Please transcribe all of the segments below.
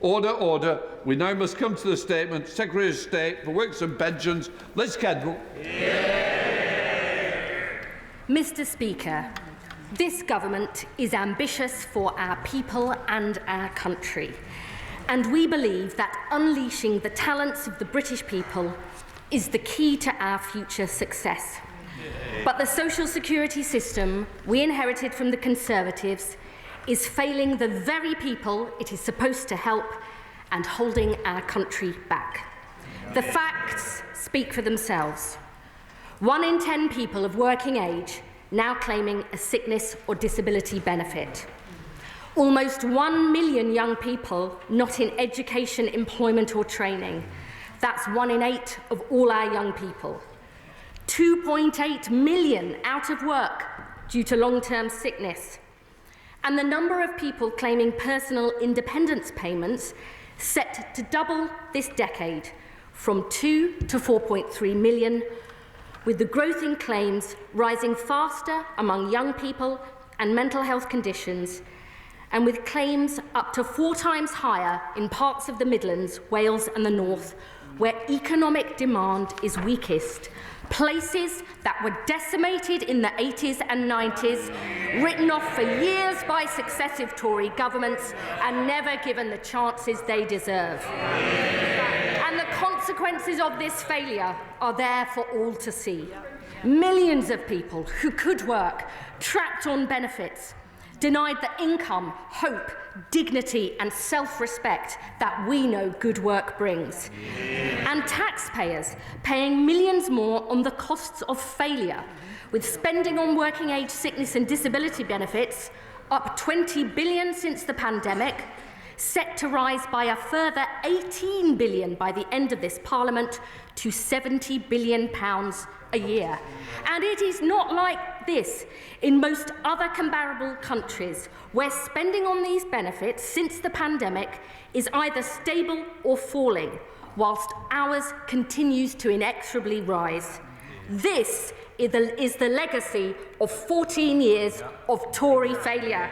Order, order. We now must come to the statement. Secretary of State for Works and Pensions, Liz Kendall. Mr. Speaker, this government is ambitious for our people and our country, and we believe that unleashing the talents of the British people is the key to our future success. But the social security system we inherited from the Conservatives is failing the very people it is supposed to help and holding our country back. The facts speak for themselves. 1 in 10 people of working age now claiming a sickness or disability benefit. Almost 1 million young people not in education, employment or training. That's 1 in 8 of all our young people. 2.8 million out of work due to long-term sickness. And the number of people claiming personal independence payments set to double this decade from 2 to 4.3 million, with the growth in claims rising faster among young people and mental health conditions, and with claims up to 4 times higher in parts of the Midlands, Wales and the North, where economic demand is weakest, places that were decimated in the 80s and 90s, written off for years by successive Tory governments and never given the chances they deserve. And the consequences of this failure are there for all to see. Millions of people who could work, trapped on benefits, denied the income, hope, dignity and self-respect that we know good work brings. And taxpayers paying millions more on the costs of failure, with spending on working age sickness and disability benefits up 20 billion since the pandemic, set to rise by a further 18 billion by the end of this Parliament to £70 billion a year. And it is not like this in most other comparable countries, where spending on these benefits since the pandemic is either stable or falling, whilst ours continues to inexorably rise. This is the legacy of 14 years of Tory failure.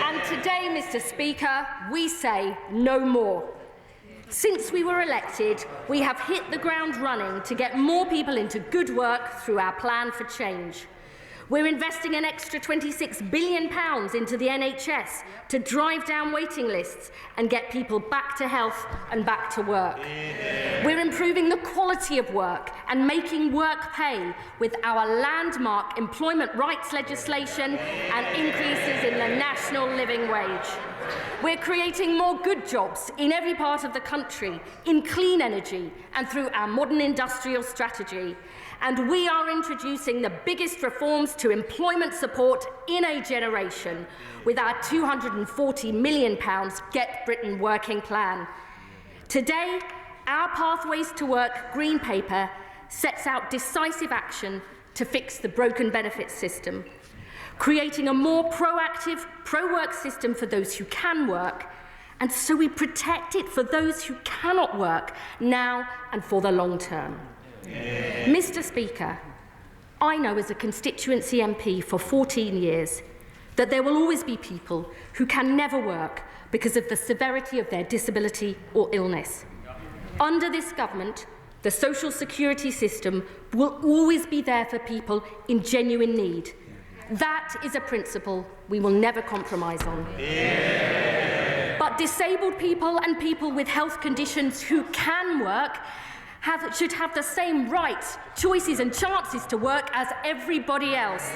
And today, Mr. Speaker, we say no more. Since we were elected, we have hit the ground running to get more people into good work through our plan for change. We're investing an extra £26 billion into the NHS to drive down waiting lists and get people back to health and back to work. We're improving the quality of work and making work pay with our landmark employment rights legislation and increases in the national living wage. We're creating more good jobs in every part of the country, in clean energy and through our modern industrial strategy. And we are introducing the biggest reforms to employment support in a generation with our £240 million Get Britain Working plan. Today, our Pathways to Work Green Paper sets out decisive action to fix the broken benefits system, creating a more proactive, pro-work system for those who can work, and so we protect it for those who cannot work now and for the long term. Mr. Speaker, I know as a constituency MP for 14 years that there will always be people who can never work because of the severity of their disability or illness. Under this government, the social security system will always be there for people in genuine need. That is a principle we will never compromise on. But disabled people and people with health conditions who can work should have the same rights, choices and chances to work as everybody else.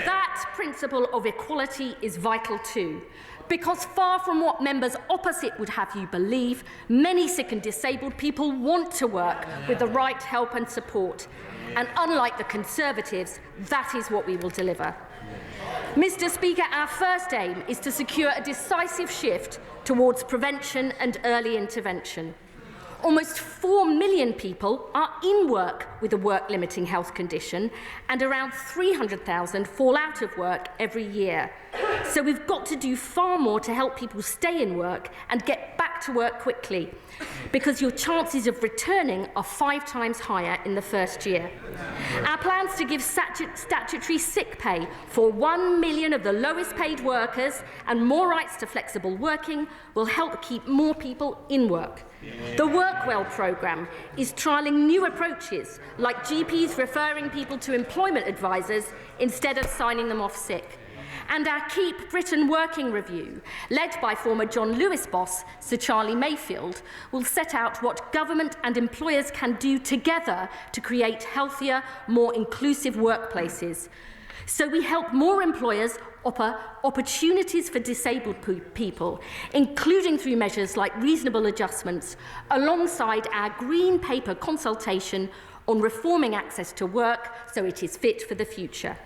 That principle of equality is vital too, because far from what members opposite would have you believe, many sick and disabled people want to work with the right help and support. And unlike the Conservatives, that is what we will deliver. Mr. Speaker, our first aim is to secure a decisive shift towards prevention and early intervention. Almost 4 million people are in work with a work-limiting health condition, and around 300,000 fall out of work every year. So we've got to do far more to help people stay in work and get back to work quickly, because your chances of returning are 5 times higher in the first year. Our plans to give statutory sick pay for 1 million of the lowest paid workers and more rights to flexible working will help keep more people in work. The Workwell programme is trialling new approaches, like GPs referring people to employment advisors instead of signing them off sick. And our Keep Britain Working review, led by former John Lewis boss Sir Charlie Mayfield, will set out what government and employers can do together to create healthier, more inclusive workplaces. So we help more employers offer opportunities for disabled people, including through measures like reasonable adjustments, alongside our Green Paper consultation on reforming access to work so it is fit for the future.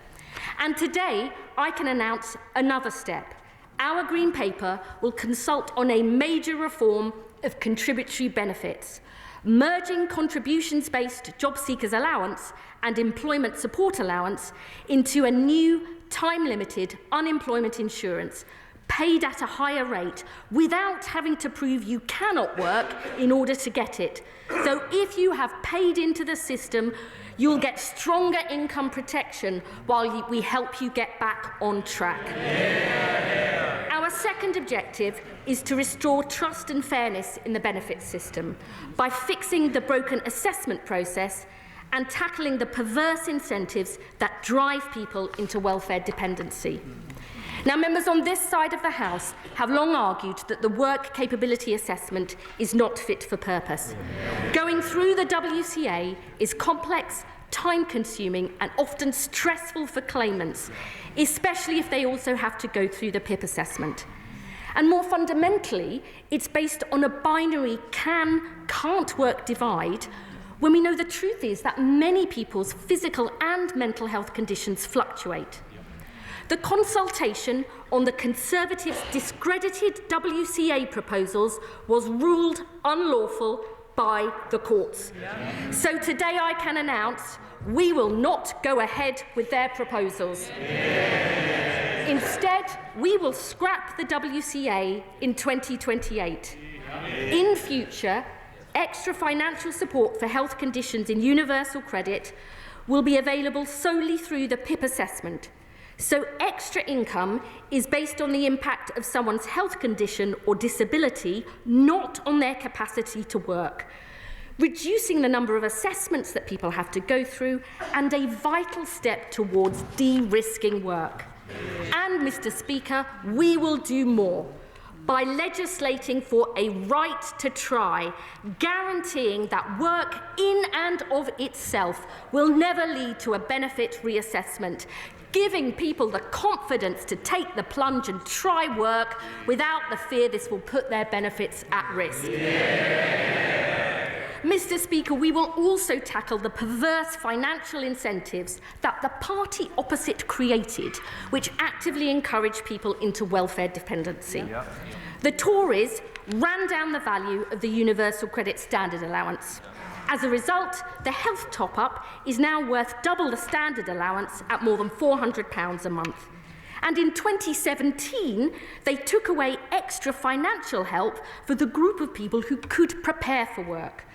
And today, I can announce another step. Our Green Paper will consult on a major reform of contributory benefits, merging contributions-based job seekers allowance and employment support allowance into a new time-limited unemployment insurance paid at a higher rate without having to prove you cannot work in order to get it. So if you have paid into the system, you'll get stronger income protection while we help you get back on track. Our second objective is to restore trust and fairness in the benefits system by fixing the broken assessment process and tackling the perverse incentives that drive people into welfare dependency. Now, members on this side of the House have long argued that the work capability assessment is not fit for purpose. Going through the WCA is complex, time-consuming and often stressful for claimants, especially if they also have to go through the PIP assessment. And more fundamentally, it's based on a binary can-can't work divide, when we know the truth is that many people's physical and mental health conditions fluctuate. The consultation on the Conservatives' discredited WCA proposals was ruled unlawful by the courts. So today I can announce we will not go ahead with their proposals. Instead, we will scrap the WCA in 2028. In future, extra financial support for health conditions in universal credit will be available solely through the PIP assessment. So extra income is based on the impact of someone's health condition or disability, not on their capacity to work, reducing the number of assessments that people have to go through, and a vital step towards de-risking work. And, Mr. Speaker, we will do more by legislating for a right to try, guaranteeing that work in and of itself will never lead to a benefit reassessment, giving people the confidence to take the plunge and try work without the fear this will put their benefits at risk. Mr. Speaker, we will also tackle the perverse financial incentives that the party opposite created, which actively encourage people into welfare dependency. The Tories ran down the value of the Universal Credit Standard Allowance. As a result, the health top-up is now worth double the standard allowance at more than £400 a month. And in 2017, they took away extra financial help for the group of people who could prepare for work.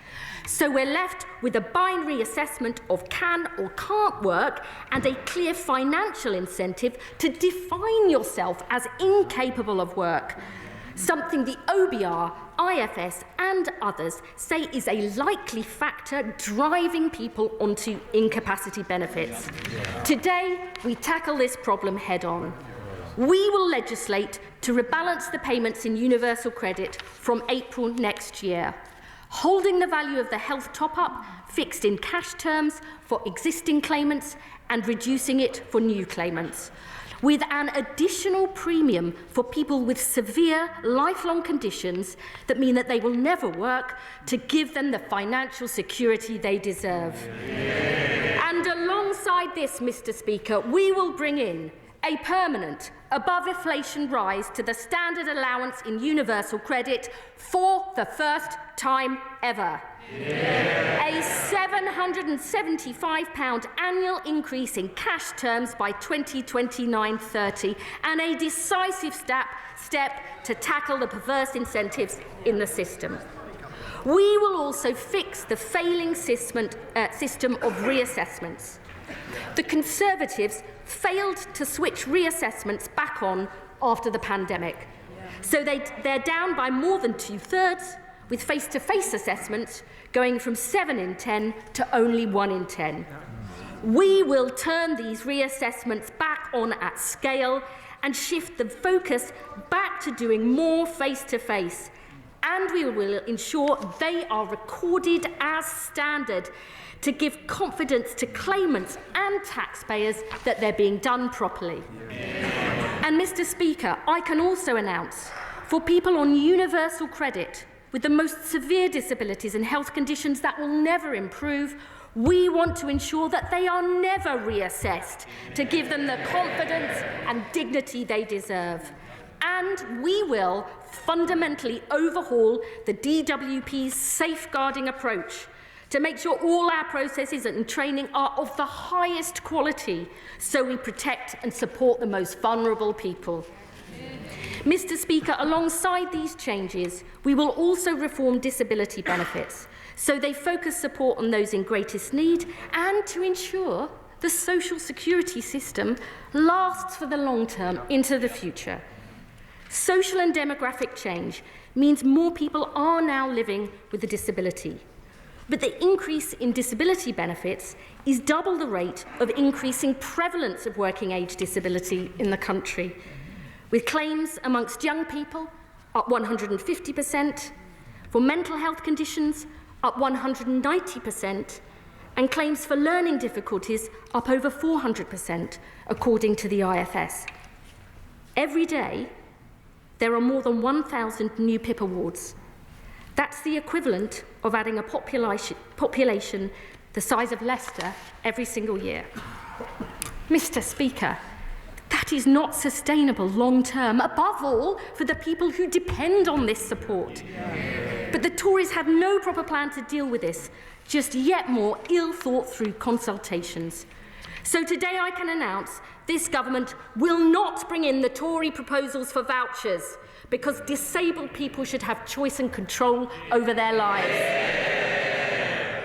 So we're left with a binary assessment of can or can't work and a clear financial incentive to define yourself as incapable of work, something the OBR, IFS and others say is a likely factor driving people onto incapacity benefits. Today, we tackle this problem head-on. We will legislate to rebalance the payments in universal credit from April next year, holding the value of the health top-up fixed in cash terms for existing claimants and reducing it for new claimants, with an additional premium for people with severe lifelong conditions that mean that they will never work, to give them the financial security they deserve. And alongside this, Mr. Speaker, we will bring in a permanent, above-inflation rise to the standard allowance in universal credit for the first time ever. Yeah. A £775 annual increase in cash terms by 2029-30 and a decisive step to tackle the perverse incentives in the system. We will also fix the failing system of reassessments. The Conservatives failed to switch reassessments back on after the pandemic, so they're down by more than 2/3, with face-to-face assessments going from 7 in 10 to only 1 in 10. We will turn these reassessments back on at scale and shift the focus back to doing more face-to-face, and we will ensure they are recorded as standard to give confidence to claimants and taxpayers that they're being done properly. And, Mr. Speaker, I can also announce for people on universal credit with the most severe disabilities and health conditions that will never improve, we want to ensure that they are never reassessed to give them the confidence and dignity they deserve. And we will fundamentally overhaul the DWP's safeguarding approach to make sure all our processes and training are of the highest quality so we protect and support the most vulnerable people. Mr. Speaker, alongside these changes, we will also reform disability benefits so they focus support on those in greatest need and to ensure the social security system lasts for the long term into the future. Social and demographic change means more people are now living with a disability. But the increase in disability benefits is double the rate of increasing prevalence of working-age disability in the country, with claims amongst young people up 150%, for mental health conditions up 190%, and claims for learning difficulties up over 400%, according to the IFS. Every day, there are more than 1,000 new PIP awards. That's the equivalent of adding a population the size of Leicester every single year. Mr. Speaker, that is not sustainable long-term, above all for the people who depend on this support. But the Tories have no proper plan to deal with this, just yet more ill-thought-through consultations. So today I can announce this government will not bring in the Tory proposals for vouchers, because disabled people should have choice and control over their lives.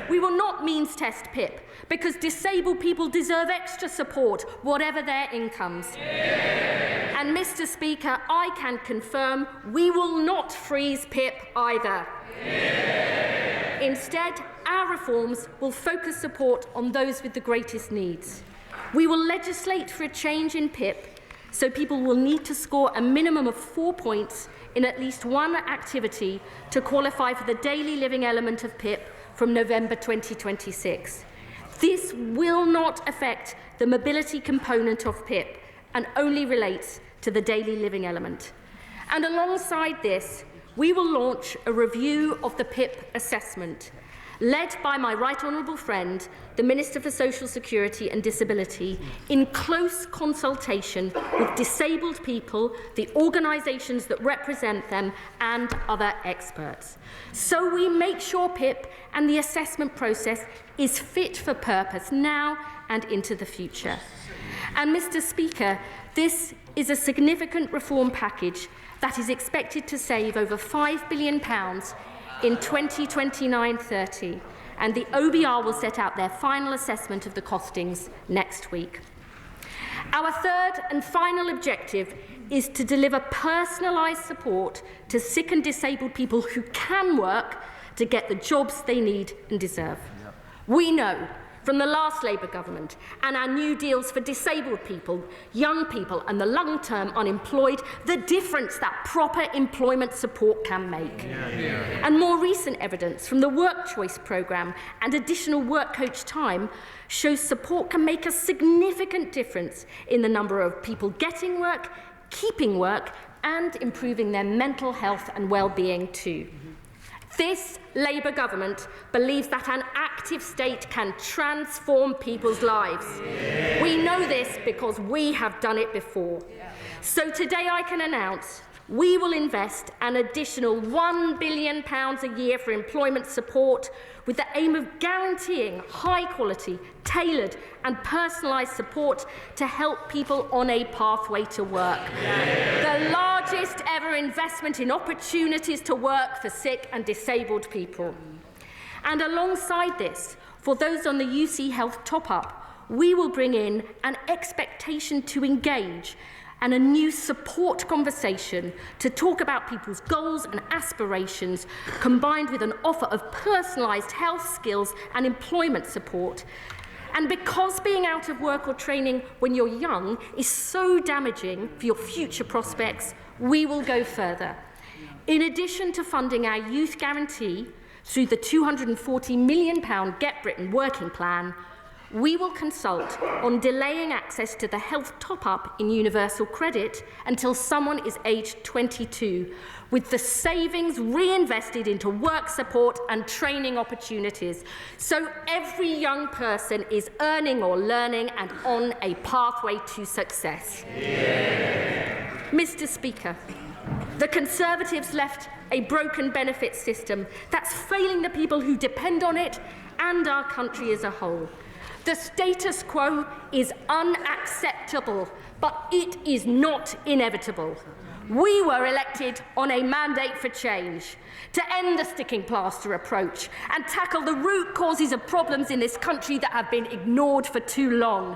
We will not means test PIP, because disabled people deserve extra support, whatever their incomes. And, Mr. Speaker, I can confirm we will not freeze PIP either. Instead, our reforms will focus support on those with the greatest needs. We will legislate for a change in PIP so people will need to score a minimum of 4 points in at least one activity to qualify for the daily living element of PIP from November 2026. This will not affect the mobility component of PIP and only relates to the daily living element. And alongside this, we will launch a review of the PIP assessment, led by my right honourable friend, the Minister for Social Security and Disability, in close consultation with disabled people, the organisations that represent them, and other experts. So we make sure PIP and the assessment process is fit for purpose now and into the future. And, Mr. Speaker, this is a significant reform package that is expected to save over £5 billion in 2029-30, and the OBR will set out their final assessment of the costings next week. Our third and final objective is to deliver personalised support to sick and disabled people who can work to get the jobs they need and deserve. We know from the last Labour government and our new deals for disabled people, young people and the long-term unemployed, the difference that proper employment support can make. And more recent evidence from the Work Choice programme and additional work coach time shows support can make a significant difference in the number of people getting work, keeping work and improving their mental health and well-being too. This Labour government believes that an active active state can transform people's lives. We know this because we have done it before. So today I can announce we will invest an additional £1 billion a year for employment support with the aim of guaranteeing high-quality, tailored and personalised support to help people on a pathway to work. The largest ever investment in opportunities to work for sick and disabled people. And alongside this, for those on the UC Health top-up, we will bring in an expectation to engage and a new support conversation to talk about people's goals and aspirations, combined with an offer of personalised health skills and employment support. And because being out of work or training when you're young is so damaging for your future prospects, we will go further. In addition to funding our youth guarantee through the £240 million Get Britain working plan, we will consult on delaying access to the health top-up in universal credit until someone is aged 22, with the savings reinvested into work support and training opportunities, so every young person is earning or learning and on a pathway to success. Yeah. Mr. Speaker, the Conservatives left a broken benefits system that's failing the people who depend on it and our country as a whole. The status quo is unacceptable, but it is not inevitable. We were elected on a mandate for change, to end the sticking plaster approach and tackle the root causes of problems in this country that have been ignored for too long.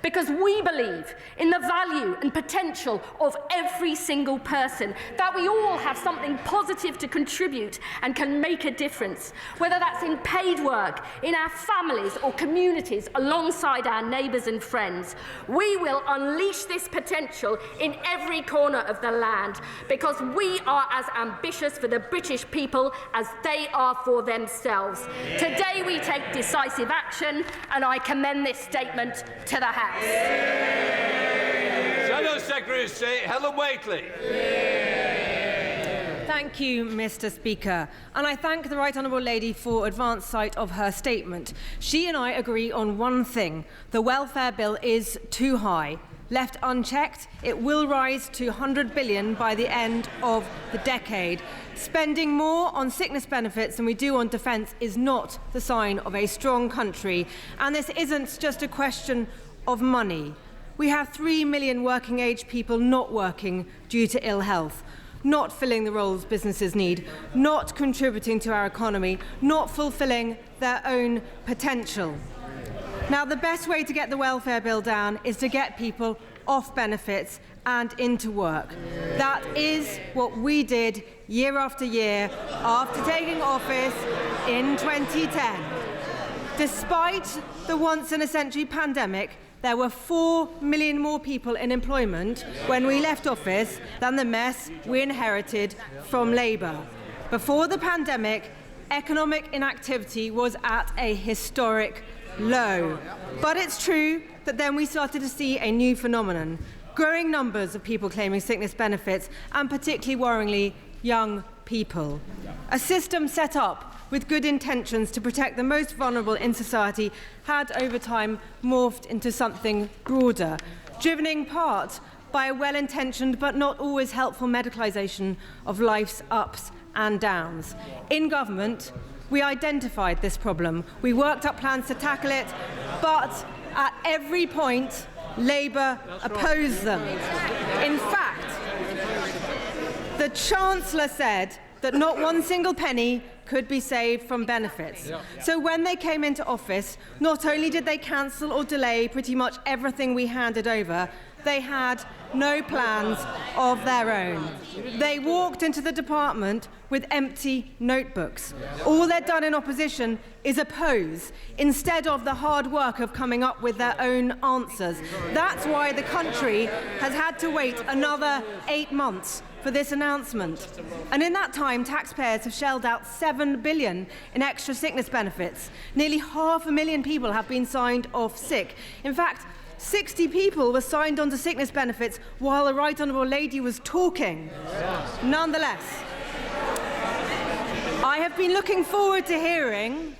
Because we believe in the value and potential of every single person, that we all have something positive to contribute and can make a difference, whether that's in paid work, in our families or communities, alongside our neighbours and friends. We will unleash this potential in every corner of the land, because we are as ambitious for the British people as they are for themselves. Today we take decisive action, and I commend this statement to the House. Shadow Secretary of State Helen Whately. Thank you, Mr. Speaker. And I thank the Right Honourable Lady for advance sight of her statement. She and I agree on one thing. The welfare bill is too high. Left unchecked, it will rise to £100 billion by the end of the decade. Spending more on sickness benefits than we do on defence is not the sign of a strong country. And this isn't just a question of money. We have 3 million working-age people not working due to ill health, not filling the roles businesses need, not contributing to our economy, not fulfilling their own potential. Now, the best way to get the welfare bill down is to get people off benefits and into work. That is what we did year after year after taking office in 2010. Despite the once-in-a-century pandemic, there were 4 million more people in employment when we left office than the mess we inherited from Labour. Before the pandemic, economic inactivity was at a historic low. But it's true that then we started to see a new phenomenon: growing numbers of people claiming sickness benefits, and particularly worryingly, young people. A system set up with good intentions to protect the most vulnerable in society had over time morphed into something broader, driven in part by a well-intentioned but not always helpful medicalisation of life's ups and downs. In government, we identified this problem. We worked up plans to tackle it, but at every point, Labour opposed them. In fact, the Chancellor said that not one single penny could be saved from benefits. So when they came into office, not only did they cancel or delay pretty much everything we handed over, they had no plans of their own. They walked into the department with empty notebooks. All they'd done in opposition is oppose, instead of the hard work of coming up with their own answers. That's why the country has had to wait another 8 months for this announcement. And in that time, taxpayers have shelled out £7 billion in extra sickness benefits. Nearly 500,000 people have been signed off sick. In fact, 60 people were signed onto sickness benefits while the Right Honourable Lady was talking. Nonetheless, I have been looking forward to hearing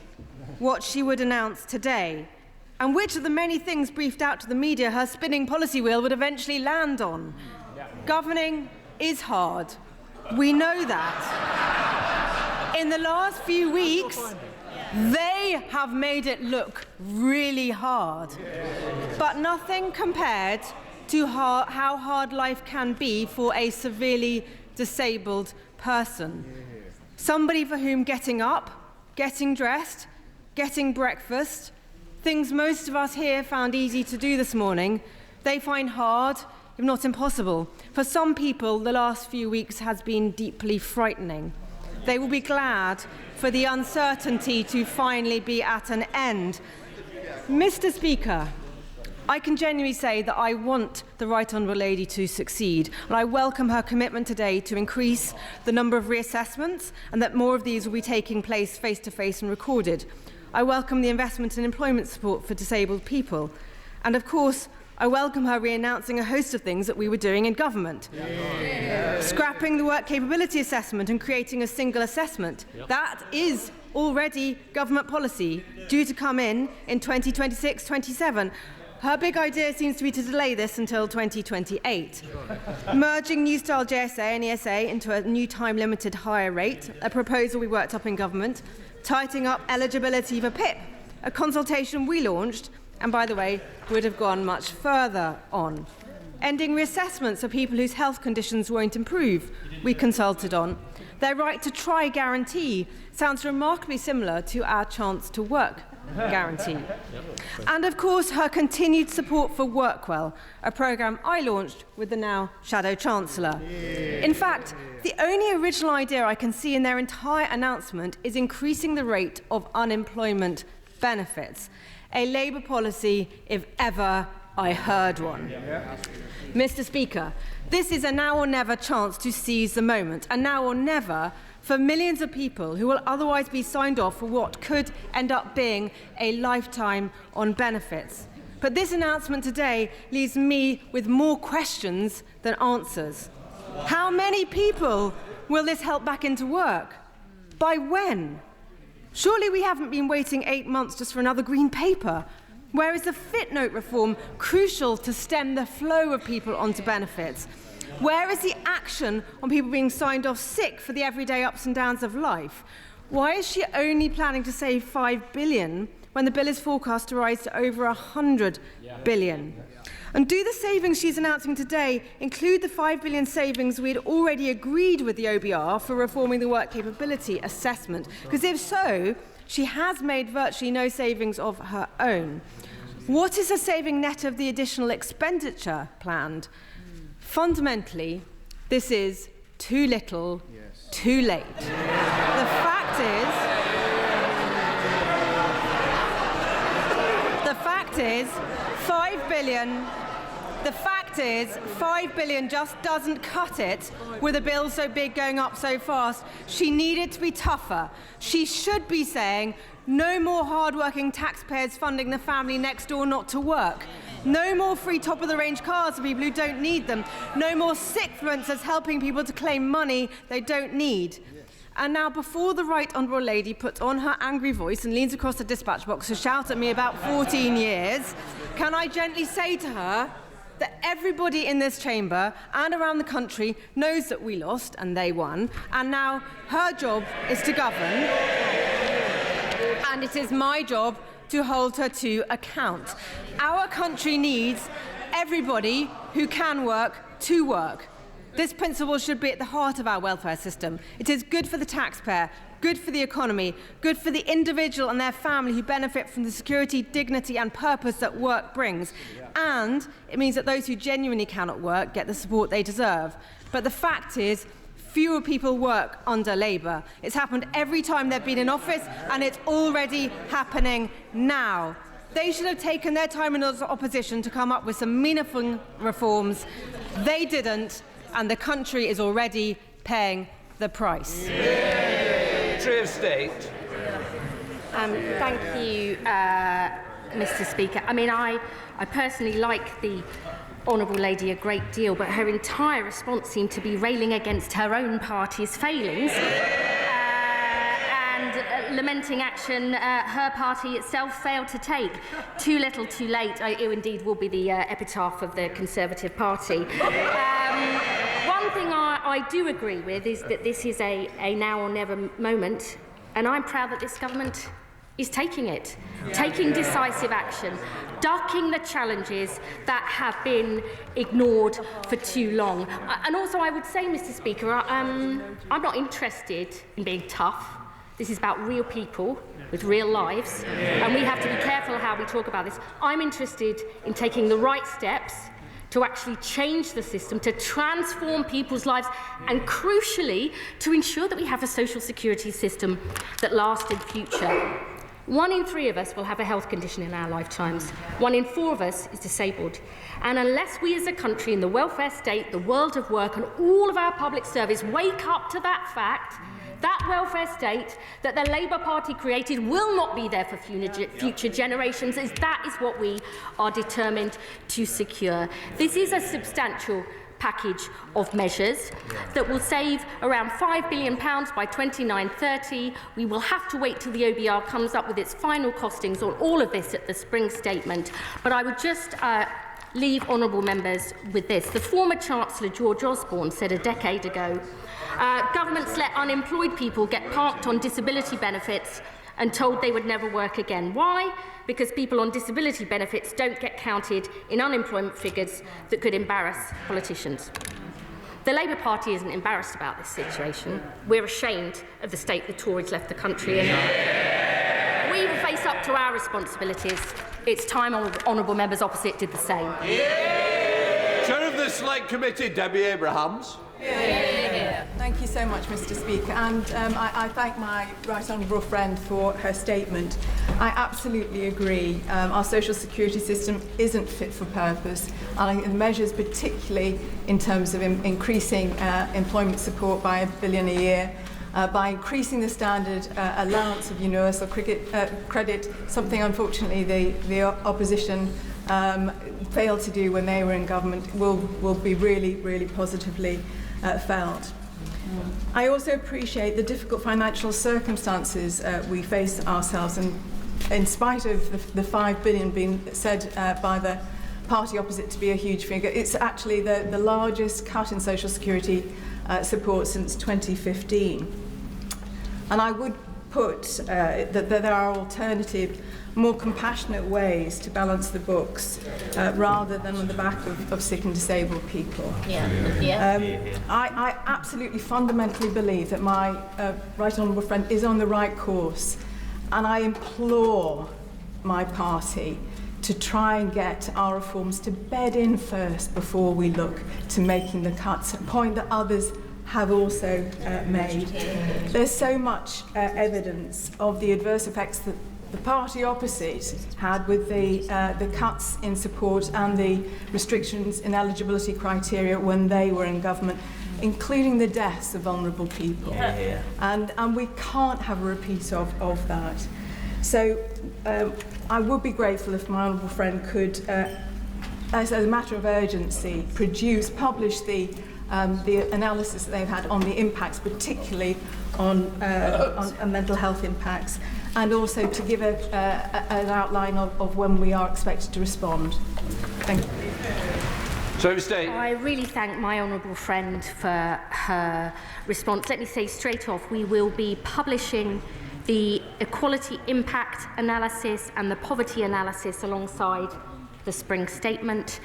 what she would announce today, and which of the many things briefed out to the media her spinning policy wheel would eventually land on. Governing is hard. We know that. In the last few weeks, they have made it look really hard. But nothing compared to how hard life can be for a severely disabled person. Somebody for whom getting up, getting dressed, getting breakfast, things most of us here found easy to do this morning, they find hard, if not impossible. For some people, the last few weeks has been deeply frightening. They will be glad for the uncertainty to finally be at an end. Mr. Speaker, I can genuinely say that I want the Right Honourable Lady to succeed, and I welcome her commitment today to increase the number of reassessments and that more of these will be taking place face-to-face and recorded. I welcome the investment in employment support for disabled people. And of course, I welcome her re-announcing a host of things that we were doing in government. Scrapping the work capability assessment and creating a single assessment. That is already government policy, due to come in 2026-27. Her big idea seems to be to delay this until 2028. Merging New Style JSA and ESA into a new time-limited higher rate, a proposal we worked up in government. Tightening up eligibility for PIP, a consultation we launched, and by the way, would have gone much further on. Ending reassessments for people whose health conditions won't improve, we consulted on. Their right to try guarantee sounds remarkably similar to our chance to work guarantee. And of course, her continued support for Workwell, a programme I launched with the now Shadow Chancellor. In fact, the only original idea I can see in their entire announcement is increasing the rate of unemployment benefits. A Labour policy, if ever I heard one. Mr. Speaker, this is a now or never chance to seize the moment, a now or never for millions of people who will otherwise be signed off for what could end up being a lifetime on benefits. But this announcement today leaves me with more questions than answers. How many people will this help back into work? By when? Surely we haven't been waiting 8 months just for another green paper. Where is the fit note reform crucial to stem the flow of people onto benefits? Where is the action on people being signed off sick for the everyday ups and downs of life? Why is she only planning to save $5 billion when the bill is forecast to rise to over $100 billion? And do the savings she's announcing today include the $5 billion savings we had already agreed with the OBR for reforming the work capability assessment? Because if so, she has made virtually no savings of her own. What is the saving net of the additional expenditure planned? Fundamentally, this is too little, too late. The fact is, $5 billion. The fact is, $5 billion just doesn't cut it with a bill so big going up so fast. She needed to be tougher. She should be saying, no more hard-working taxpayers funding the family next door not to work. No more free top-of-the-range cars for people who don't need them. No more sickfluencers helping people to claim money they don't need. And now, before the Right Honourable Lady puts on her angry voice and leans across the dispatch box to shout at me about 14 years, can I gently say to her that everybody in this chamber and around the country knows that we lost and they won, and now her job is to govern, and it is my job to hold her to account. Our country needs everybody who can work to work. This principle should be at the heart of our welfare system. It is good for the taxpayer, good for the economy, good for the individual and their family who benefit from the security, dignity and purpose that work brings. And it means that those who genuinely cannot work get the support they deserve. But the fact is, fewer people work under Labour. It's happened every time they've been in office, and it's already happening now. They should have taken their time in opposition to come up with some meaningful reforms. They didn't, and the country is already paying the price. Secretary of State. Thank you, Mr. Speaker. I mean, I personally like the Honourable Lady a great deal, but her entire response seemed to be railing against her own party's failings. and lamenting action her party itself failed to take. Too little, too late, it indeed will be the epitaph of the Conservative Party. One thing I do agree with is that this is a now or never moment, and I'm proud that this government is taking it, taking decisive action, ducking the challenges that have been ignored for too long. And also, I would say, Mr. Speaker, I'm not interested in being tough. This is about real people with real lives, and we have to be careful how we talk about this. I'm interested in taking the right steps to actually change the system, to transform people's lives, and crucially, to ensure that we have a social security system that lasts in future. 1 in 3 of us will have a health condition in our lifetimes. 1 in 4 of us is disabled. And unless we as a country in the welfare state, the world of work and all of our public service wake up to that fact, that welfare state that the Labour Party created will not be there for future generations, that is what we are determined to secure. This is a substantial package of measures that will save around £5 billion by 29-30. We will have to wait till the OBR comes up with its final costings on all of this at the spring statement. But I would just leave honourable members with this. The former Chancellor George Osborne said a decade ago, governments let unemployed people get parked on disability benefits and told they would never work again. Why? Because people on disability benefits don't get counted in unemployment figures that could embarrass politicians. The Labour Party isn't embarrassed about this situation. We're ashamed of the state the Tories left the country in. We will face up to our responsibilities. It's time honourable members opposite did the same. Chair of the Select Committee, Debbie Abrahams. Thank you so much, Mr. Speaker, and I thank my right honourable friend for her statement. I absolutely agree. Our social security system isn't fit for purpose, and I think the measures, particularly in terms of increasing employment support by £1 billion a year, by increasing the standard allowance of universal credit, something unfortunately the opposition failed to do when they were in government, will be really, really positively felt. I also appreciate the difficult financial circumstances we face ourselves, and in spite of the £5 billion being said by the party opposite to be a huge figure, it's actually the largest cut in social security support since 2015. And I would put that there are alternative, more compassionate ways to balance the books rather than on the back of sick and disabled people. I absolutely fundamentally believe that my right honourable friend is on the right course, and I implore my party to try and get our reforms to bed in first before we look to making the cuts, a point that others have also made. There's so much evidence of the adverse effects that the party opposite had with the cuts in support and the restrictions in eligibility criteria when they were in government, including the deaths of vulnerable people. And we can't have a repeat of that. So I would be grateful if my honourable friend could, as a matter of urgency, publish the analysis that they've had on the impacts, particularly on mental health impacts, and also to give an outline of when we are expected to respond. Thank you. I really thank my honourable friend for her response. Let me say straight off, we will be publishing the equality impact analysis and the poverty analysis alongside the spring statement.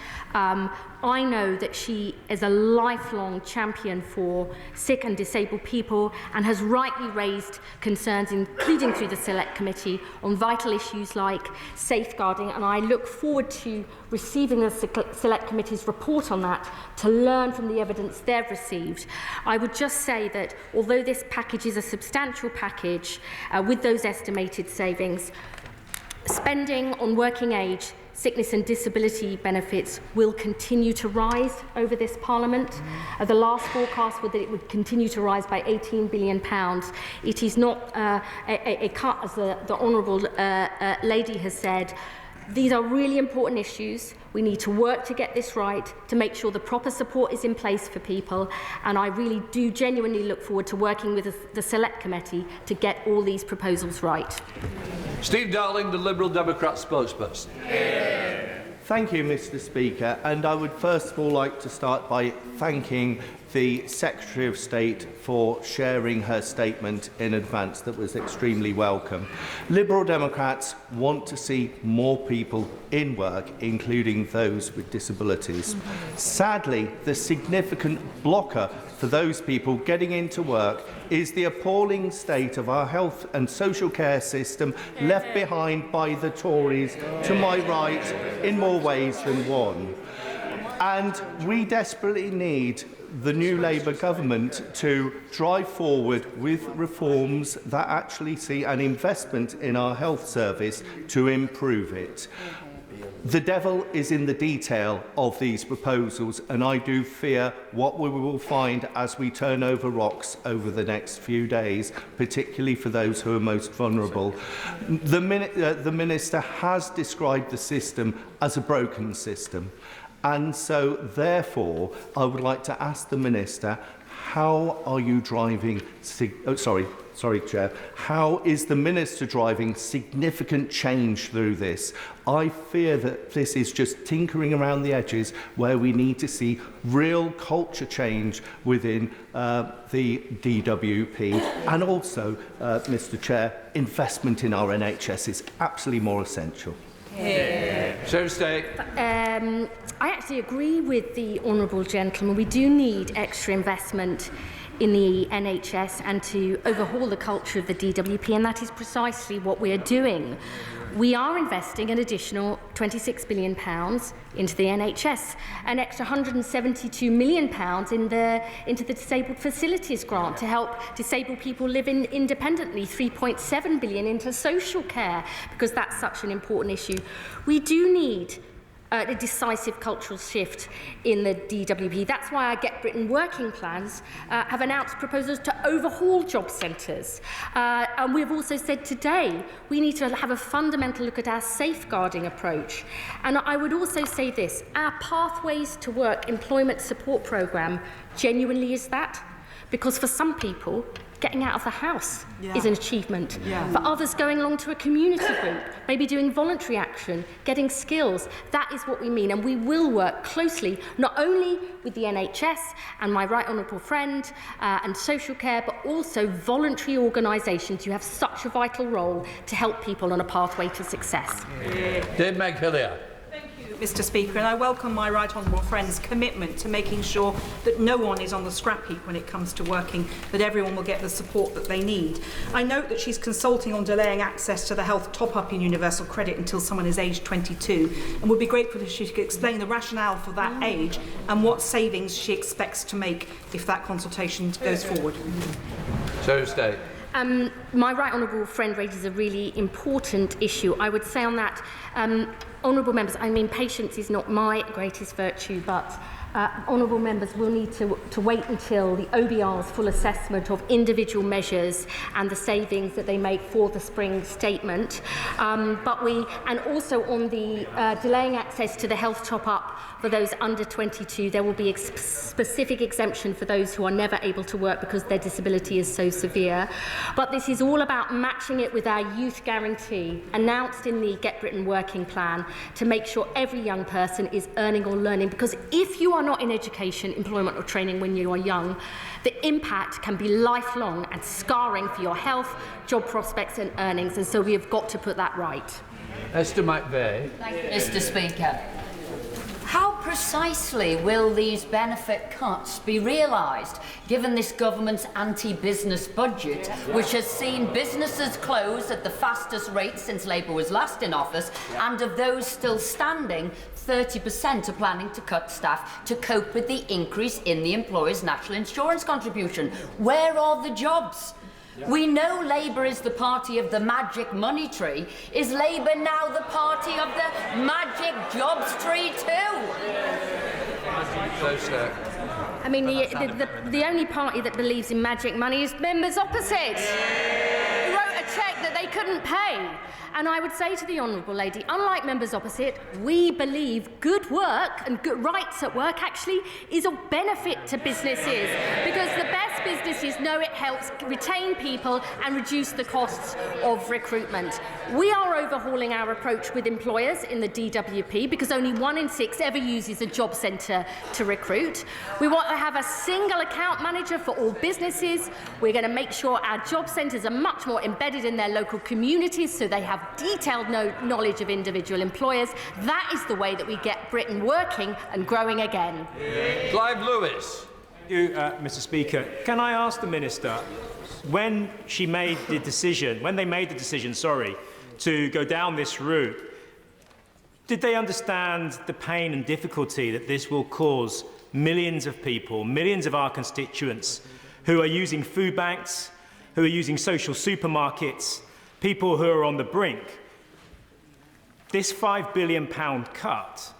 I know that she is a lifelong champion for sick and disabled people and has rightly raised concerns, including through the Select Committee, on vital issues like safeguarding, and I look forward to receiving the Select Committee's report on that to learn from the evidence they've received. I would just say that although this package is a substantial package with those estimated savings, spending on working age, sickness and disability benefits will continue to rise over this Parliament. The last forecast was that it would continue to rise by £18 billion. It is not a cut, as the Honourable lady has said. These are really important issues. We need to work to get this right, to make sure the proper support is in place for people, and I really do genuinely look forward to working with the Select Committee to get all these proposals right. Steve Darling, the Liberal Democrat spokesperson. Thank you, Mr. Speaker, and I would first of all like to start by thanking the Secretary of State for sharing her statement in advance. That was extremely welcome. Liberal Democrats want to see more people in work, including those with disabilities. Sadly, the significant blocker for those people getting into work is the appalling state of our health and social care system left behind by the Tories to my right in more ways than one. And we desperately need the new Labour government to drive forward with reforms that actually see an investment in our health service to improve it. The devil is in the detail of these proposals, and I do fear what we will find as we turn over rocks over the next few days, particularly for those who are most vulnerable. The Minister has described the system as a broken system, and so therefore I would like to ask the Minister, how are you driving... Sorry, Chair. How is the Minister driving significant change through this? I fear that this is just tinkering around the edges where we need to see real culture change within the DWP. And also, Mr. Chair, investment in our NHS is absolutely more essential. Secretary of State. I actually agree with the honourable gentleman. We do need extra investment in the NHS and to overhaul the culture of the DWP, and that is precisely what we are doing. We are investing an additional £26 billion into the NHS, an extra £172 million into the Disabled Facilities Grant to help disabled people live independently, £3.7 billion into social care, because that's such an important issue. We do need a decisive cultural shift in the DWP. That's why our Get Britain working plans have announced proposals to overhaul job centres. And we've also said today we need to have a fundamental look at our safeguarding approach. And I would also say this, our Pathways to Work employment support programme genuinely is that. Because for some people, getting out of the house is an achievement. For others, going along to a community group, maybe doing voluntary action, getting skills, that is what we mean. And we will work closely, not only with the NHS and my right honourable friend and social care, but also voluntary organisations who have such a vital role to help people on a pathway to success. Dave McHillier. Mr. Speaker, and I welcome my right honourable friend's commitment to making sure that no one is on the scrap heap when it comes to working, that everyone will get the support that they need. I note that she's consulting on delaying access to the health top-up in universal credit until someone is aged 22, and would be grateful if she could explain the rationale for that age and what savings she expects to make if that consultation goes forward. Secretary of State. My right honourable friend raises a really important issue. I would say on that, honourable members, I mean, patience is not my greatest virtue, but honourable members will need to wait until the OBR's full assessment of individual measures and the savings that they make for the spring statement. And also on the delaying access to the health top-up for those under 22, there will be a specific exemption for those who are never able to work because their disability is so severe. But this is all about matching it with our youth guarantee, announced in the Get Britain working plan, to make sure every young person is earning or learning. Because if you are not in education, employment or training when you are young, the impact can be lifelong and scarring for your health, job prospects and earnings. And so we have got to put that right. Esther McVeigh. Thank you, Mr. Speaker. How precisely will these benefit cuts be realised, given this government's anti-business budget, which has seen businesses close at the fastest rate since Labour was last in office, and of those still standing, 30% are planning to cut staff to cope with the increase in the employer's national insurance contribution? Where are the jobs? We know Labour is the party of the magic money tree. Is Labour now the party of the magic jobs tree too? I mean, the only party that believes in magic money is members opposite. Who wrote a cheque that they couldn't pay. And I would say to the Honourable Lady, unlike members opposite, we believe good work and good rights at work actually is of benefit to businesses, because the best businesses know it helps retain people and reduce the costs of recruitment. We are overhauling our approach with employers in the DWP because only 1 in 6 ever uses a job centre to recruit. We want to have a single account manager for all businesses. We're going to make sure our job centres are much more embedded in their local communities so they have detailed knowledge of individual employers. That is the way that we get Britain working and growing again. Clive Lewis. Thank you, Mr. Speaker. Can I ask the Minister, when they made the decision, to go down this route, did they understand the pain and difficulty that this will cause millions of people, millions of our constituents who are using food banks, who are using social supermarkets, people who are on the brink? This £5 billion cut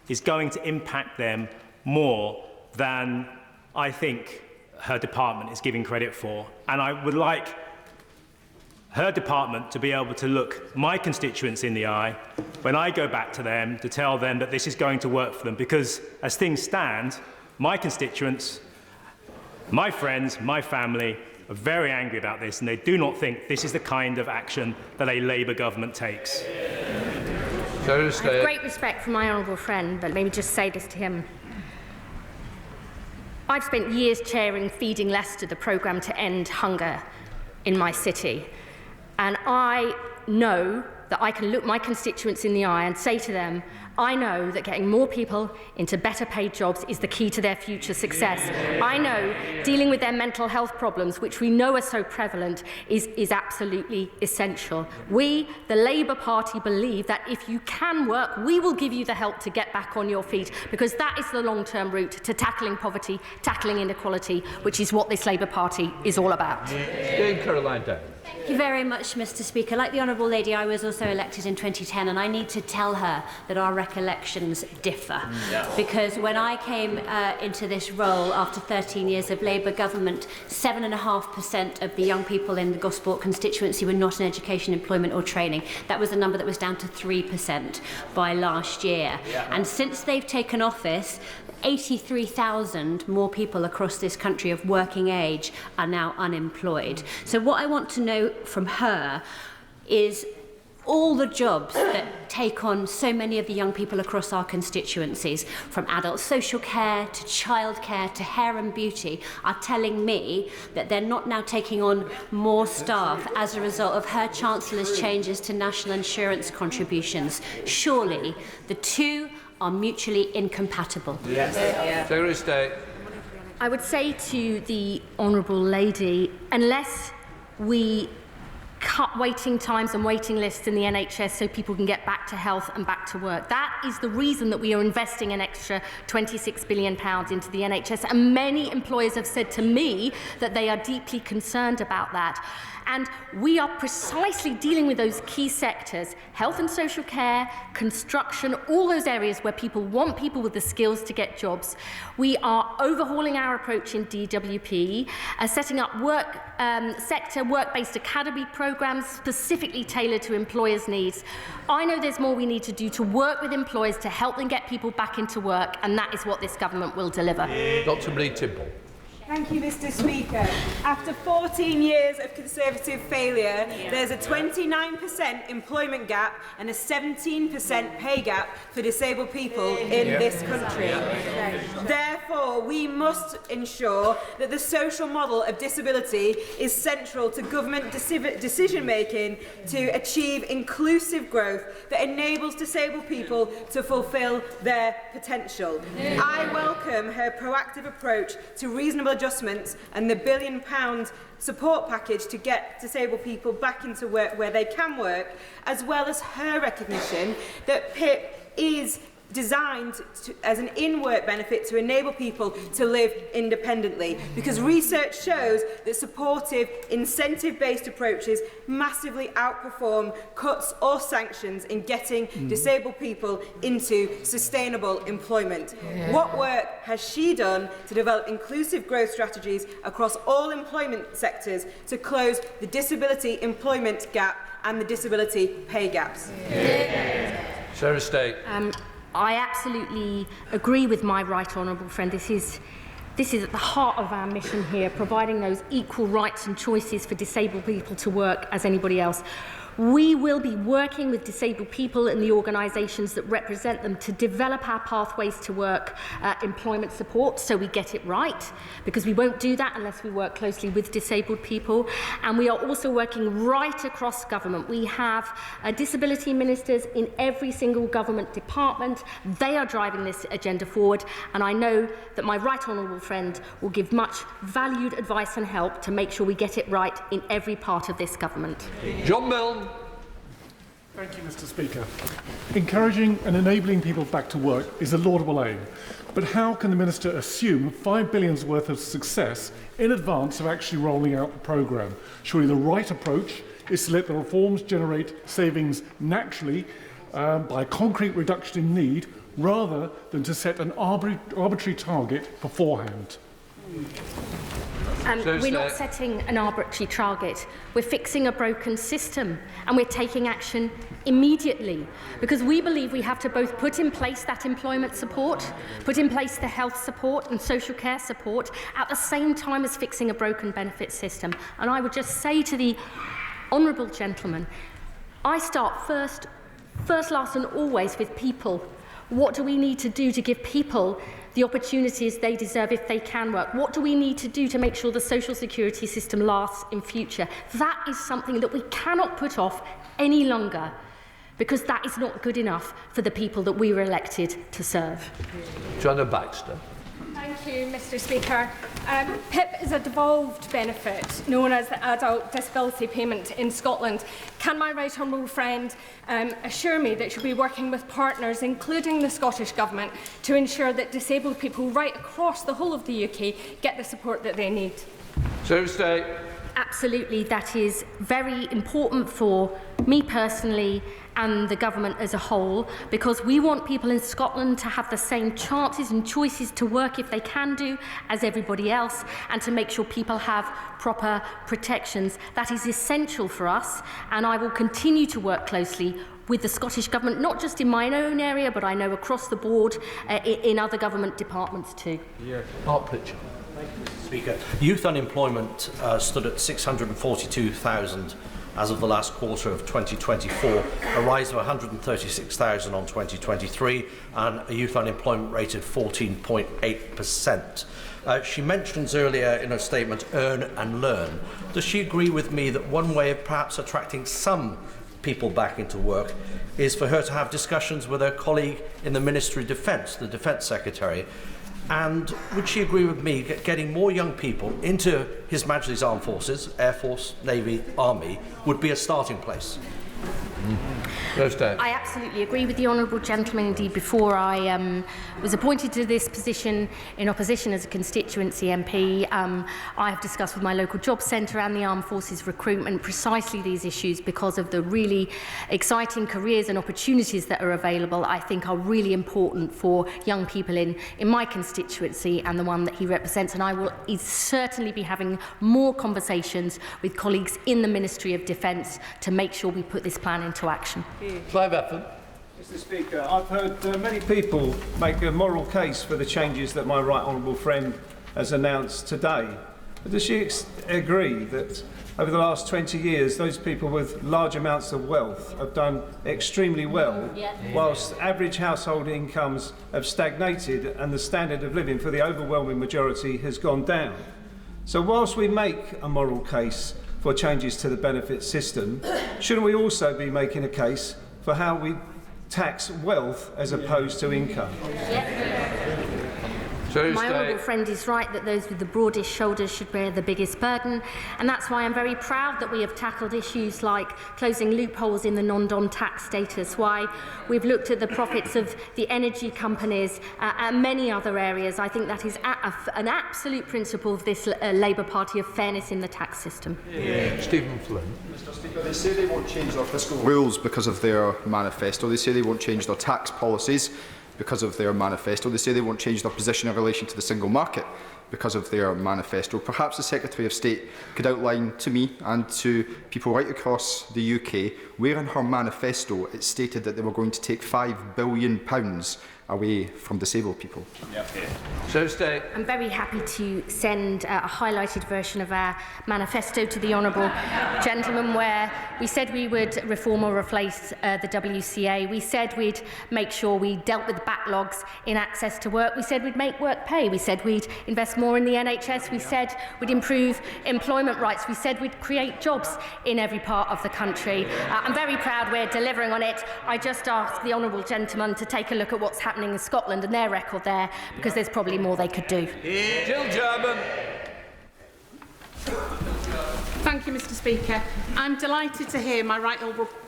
is going to impact them more than I think her department is giving credit for. And I would like her department to be able to look my constituents in the eye when I go back to them to tell them that this is going to work for them, because as things stand, my constituents, my friends, my family are very angry about this, and they do not think this is the kind of action that a Labour government takes. I have great respect for my honourable friend, but let me just say this to him. I've spent years chairing Feeding Leicester, the programme to end hunger in my city, and I know that I can look my constituents in the eye and say to them, I know that getting more people into better paid jobs is the key to their future success. I know dealing with their mental health problems, which we know are so prevalent, is absolutely essential. We, the Labour Party, believe that if you can work, we will give you the help to get back on your feet, because that is the long-term route to tackling poverty, tackling inequality, which is what this Labour Party is all about. Caroline Down. Thank you very much, Mr. Speaker. Like the Honourable Lady, I was also elected in 2010, and I need to tell her that our recollections differ. Because when I came into this role after 13 years of Labour government, 7.5% of the young people in the Gosport constituency were not in education, employment or training. That was a number that was down to 3% by last year. And since they've taken office, 83,000 more people across this country of working age are now unemployed. So what I want to know from her is all the jobs that take on so many of the young people across our constituencies, from adult social care to childcare to hair and beauty, are telling me that they're not now taking on more staff as a result of her Chancellor's changes to national insurance contributions. Surely the two are mutually incompatible. Secretary of State. I would say to the Honourable Lady, unless we cut waiting times and waiting lists in the NHS so people can get back to health and back to work. That is the reason that we are investing an extra £26 billion into the NHS, and many employers have said to me that they are deeply concerned about that. And we are precisely dealing with those key sectors, health and social care, construction, all those areas where people want people with the skills to get jobs. We are overhauling our approach in DWP, setting up sector work-based academy programmes specifically tailored to employers' needs. I know there's more we need to do to work with employers to help them get people back into work, and that is what this government will deliver. Dr. Marie Timble. Thank you, Mr. Speaker. After 14 years of Conservative failure, there's a 29% employment gap and a 17% pay gap for disabled people in this country. Therefore, we must ensure that the social model of disability is central to government decision-making to achieve inclusive growth that enables disabled people to fulfil their potential. I welcome her proactive approach to reasonable adjustments and the £1 billion support package to get disabled people back into work where they can work, as well as her recognition that PIP is designed as an in-work benefit to enable people to live independently, because research shows that supportive, incentive-based approaches massively outperform cuts or sanctions in getting disabled people into sustainable employment. Yeah. What work has she done to develop inclusive growth strategies across all employment sectors to close the disability employment gap and the disability pay gaps? Sarah State. I absolutely agree with my right honourable friend. This is at the heart of our mission here, providing those equal rights and choices for disabled people to work as anybody else. We will be working with disabled people and the organisations that represent them to develop our pathways to work employment support so we get it right, because we won't do that unless we work closely with disabled people. And we are also working right across government. We have disability ministers in every single government department. They are driving this agenda forward, and I know that my right honourable friend will give much valued advice and help to make sure we get it right in every part of this government. John Milne. Thank you, Mr. Speaker. Encouraging and enabling people back to work is a laudable aim, but how can the Minister assume $5 billion worth of success in advance of actually rolling out the programme? Surely the right approach is to let the reforms generate savings naturally by a concrete reduction in need, rather than to set an arbitrary target beforehand. We're not setting an arbitrary target. We're fixing a broken system, and we're taking action immediately, because we believe we have to both put in place that employment support, put in place the health support and social care support at the same time as fixing a broken benefit system. And I would just say to the honourable gentleman, I start first, last and always with people. What do we need to do to give people the opportunities they deserve if they can work? What do we need to do to make sure the social security system lasts in future? That is something that we cannot put off any longer, because that is not good enough for the people that we were elected to serve. Joanna Baxter. Thank you, Mr. Speaker. PIP is a devolved benefit known as the Adult Disability Payment in Scotland. Can my right honourable friend assure me that she'll be working with partners, including the Scottish Government, to ensure that disabled people right across the whole of the UK get the support that they need? Sarah State. Absolutely, that is very important for me personally and the government as a whole, because we want people in Scotland to have the same chances and choices to work if they can do as everybody else, and to make sure people have proper protections. That is essential for us, and I will continue to work closely with the Scottish Government, not just in my own area, but I know across the board in other government departments too. Mark Pritchard. Thank you, Mr. Speaker. Youth unemployment stood at 642,000 as of the last quarter of 2024, a rise of 136,000 on 2023, and a youth unemployment rate of 14.8%. She mentions earlier in her statement, earn and learn. Does she agree with me that one way of perhaps attracting some people back into work is for her to have discussions with her colleague in the Ministry of Defence, the Defence Secretary? And would she agree with me that getting more young people into His Majesty's Armed Forces, Air Force, Navy, Army, would be a starting place? I absolutely agree with the honourable gentleman. Indeed, before I was appointed to this position in opposition as a constituency MP, I have discussed with my local job centre and the Armed Forces recruitment precisely these issues, because of the really exciting careers and opportunities that are available, I think are really important for young people in my constituency and the one that he represents. And I will certainly be having more conversations with colleagues in the Ministry of Defence to make sure we put this plan into action. Clive Efford. Mr. Speaker, I've heard many people make a moral case for the changes that my right honourable friend has announced today. But does she agree that over the last 20 years, those people with large amounts of wealth have done extremely well, whilst average household incomes have stagnated and the standard of living for the overwhelming majority has gone down? So whilst we make a moral case for changes to the benefit system, shouldn't we also be making a case for how we tax wealth as opposed to income? My honourable friend is right that those with the broadest shoulders should bear the biggest burden, and that's why I'm very proud that we have tackled issues like closing loopholes in the non-dom tax status, why we've looked at the profits of the energy companies and many other areas. I think that is an absolute principle of this Labour Party of fairness in the tax system. Stephen Flynn. Mr. Speaker, they say they won't change their fiscal rules because of their manifesto. They say they won't change their tax policies because of their manifesto. They say they won't change their position in relation to the single market because of their manifesto. Perhaps the Secretary of State could outline to me and to people right across the UK where in her manifesto it stated that they were going to take £5 billion away from disabled people. I'm very happy to send a highlighted version of our manifesto to the honourable gentleman, where we said we would reform or replace the WCA. We said we'd make sure we dealt with backlogs in access to work. We said we'd make work pay. We said we'd invest more in the NHS. We said we'd improve employment rights. We said we'd create jobs in every part of the country. I'm very proud we're delivering on it. I just ask the honourable gentleman to take a look at what's happening in Scotland and their record there, because there's probably more they could do. Jill German. Thank you, Mr. Speaker. I'm delighted to hear my right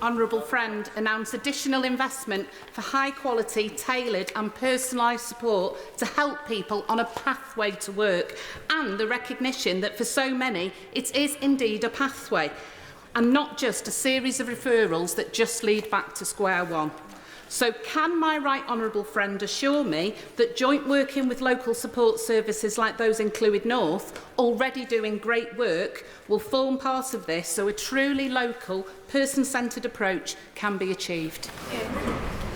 honourable friend announce additional investment for high-quality, tailored and personalised support to help people on a pathway to work, and the recognition that for so many it is indeed a pathway and not just a series of referrals that just lead back to square one. So can my right honourable friend assure me that joint working with local support services like those in Clwyd North, already doing great work, will form part of this so a truly local, person-centred approach can be achieved?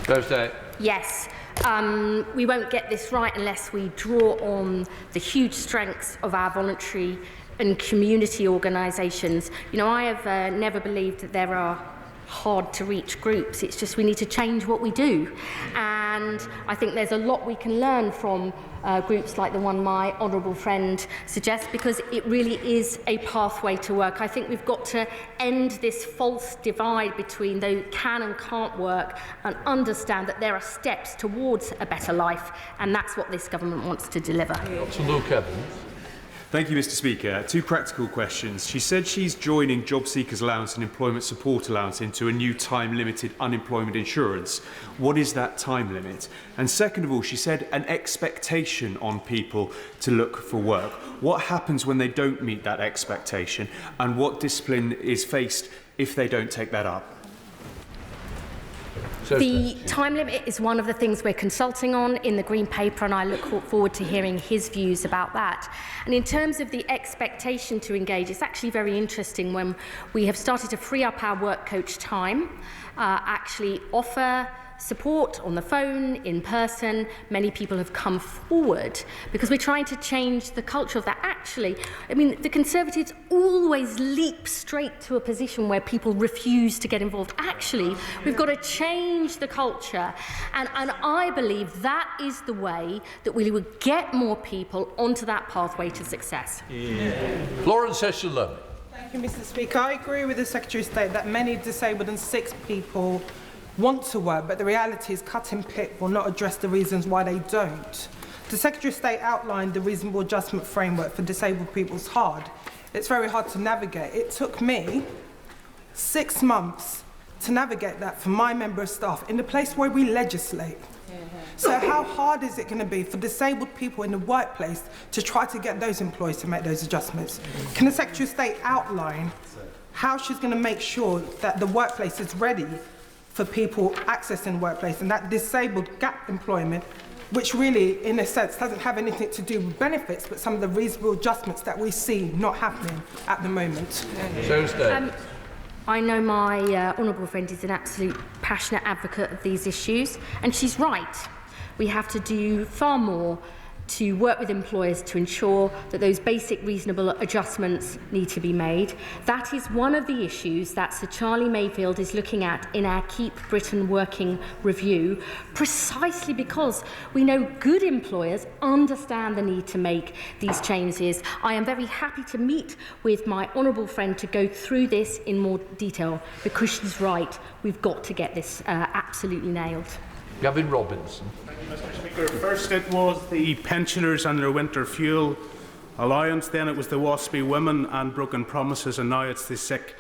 Thursday. Yes. We won't get this right unless we draw on the huge strengths of our voluntary and community organisations. You know, I have never believed that there are hard-to-reach groups. It's just we need to change what we do. And I think there's a lot we can learn from groups like the one my honourable friend suggests, because it really is a pathway to work. I think we've got to end this false divide between those who can and can't work and understand that there are steps towards a better life, and that's what this government wants to deliver. Dr. Luke Evans. Thank you, Mr. Speaker. Two practical questions. She said she's joining Job Seekers Allowance and Employment Support Allowance into a new time-limited unemployment insurance. What is that time limit? And second of all, she said an expectation on people to look for work. What happens when they don't meet that expectation, and what discipline is faced if they don't take that up? The time limit is one of the things we're consulting on in the Green Paper, and I look forward to hearing his views about that. And in terms of the expectation to engage, it's actually very interesting when we have started to free up our work coach time, actually offer support on the phone, in person. Many people have come forward because we're trying to change the culture of that. Actually, I mean, the Conservatives always leap straight to a position where people refuse to get involved. Actually, we've got to change the culture, and I believe that is the way that we would get more people onto that pathway to success. Florence Eshelin. Thank you, Mr. Speaker. I agree with the Secretary of State that many disabled and sick people want to work, but the reality is cutting PIP will not address the reasons why they don't. The Secretary of State outlined the reasonable adjustment framework for disabled people is hard. It's very hard to navigate. It took me 6 months to navigate that for my member of staff in the place where we legislate. So how hard is it going to be for disabled people in the workplace to try to get those employees to make those adjustments? Can the Secretary of State outline how she's going to make sure that the workplace is ready for people accessing the workplace, and that disabled gap employment, which really, in a sense, doesn't have anything to do with benefits, but some of the reasonable adjustments that we see not happening at the moment? I know my honourable friend is an absolute passionate advocate of these issues, and she's right. We have to do far more to work with employers to ensure that those basic reasonable adjustments need to be made. That is one of the issues that Sir Charlie Mayfield is looking at in our Keep Britain Working review, precisely because we know good employers understand the need to make these changes. I am very happy to meet with my honourable friend to go through this in more detail, because she's right, we've got to get this absolutely nailed. Gavin Robinson. Thank you, Mr. Speaker. Speaker. First it was the pensioners and their winter fuel allowance, then it was the waspy women and broken promises, and now it's the sick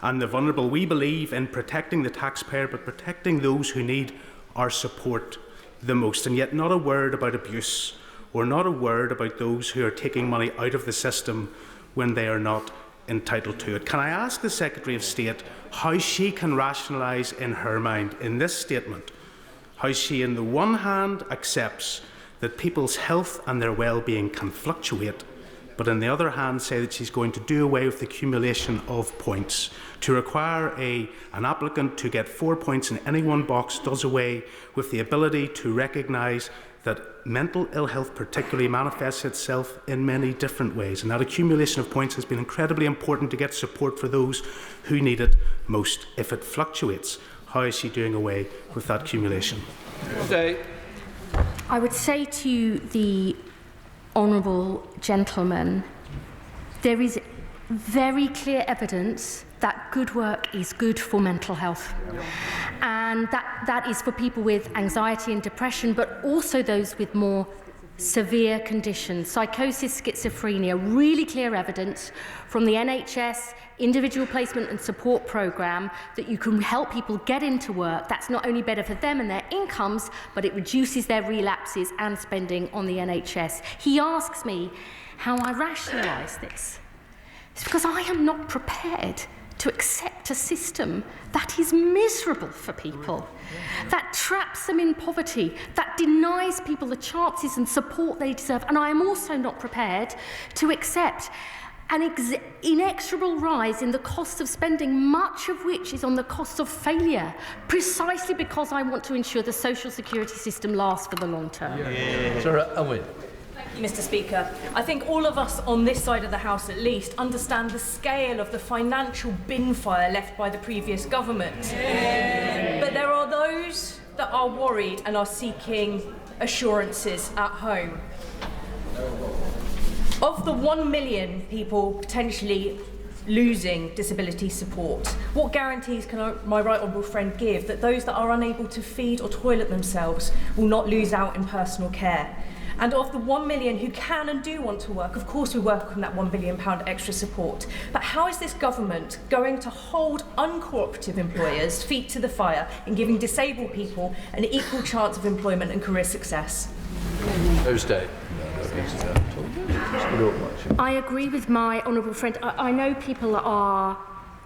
and the vulnerable. We believe in protecting the taxpayer, but protecting those who need our support the most, and yet not a word about abuse or not a word about those who are taking money out of the system when they are not entitled to it. Can I ask the Secretary of State how she can rationalise in her mind in this statement how she on the one hand accepts that people's health and their well-being can fluctuate, but on the other hand say that she's going to do away with the accumulation of points. To require an applicant to get 4 points in any one box does away with the ability to recognise that mental ill health particularly manifests itself in many different ways, and that accumulation of points has been incredibly important to get support for those who need it most. If it fluctuates, how is she doing away with that accumulation? I would say to the honourable gentleman, there is very clear evidence that good work is good for mental health. And that is for people with anxiety and depression, but also those with more severe conditions, psychosis, schizophrenia. Really clear evidence from the NHS individual placement and support programme that you can help people get into work. That's not only better for them and their incomes, but it reduces their relapses and spending on the NHS. He asks me how I rationalise this. It's because I am not prepared to accept a system that is miserable for people, that traps them in poverty, that denies people the chances and support they deserve. And I am also not prepared to accept an inexorable rise in the cost of spending, much of which is on the cost of failure, precisely because I want to ensure the social security system lasts for the long term. Sarah Owen. Mr. Speaker, I think all of us on this side of the House at least understand the scale of the financial bin fire left by the previous government. But there are those that are worried and are seeking assurances at home. Of the 1 million people potentially losing disability support, what guarantees can my right honourable friend give that those that are unable to feed or toilet themselves will not lose out in personal care? And of the 1 million who can and do want to work, of course we welcome that £1 billion extra support. But how is this government going to hold uncooperative employers' feet to the fire in giving disabled people an equal chance of employment and career success? Thursday. I agree with my honourable friend. I know people are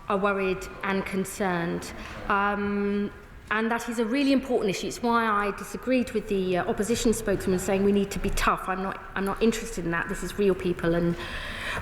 worried and concerned. And that is a really important issue. It's why I disagreed with the opposition spokesman saying we need to be tough. I'm not interested in that. This is real people and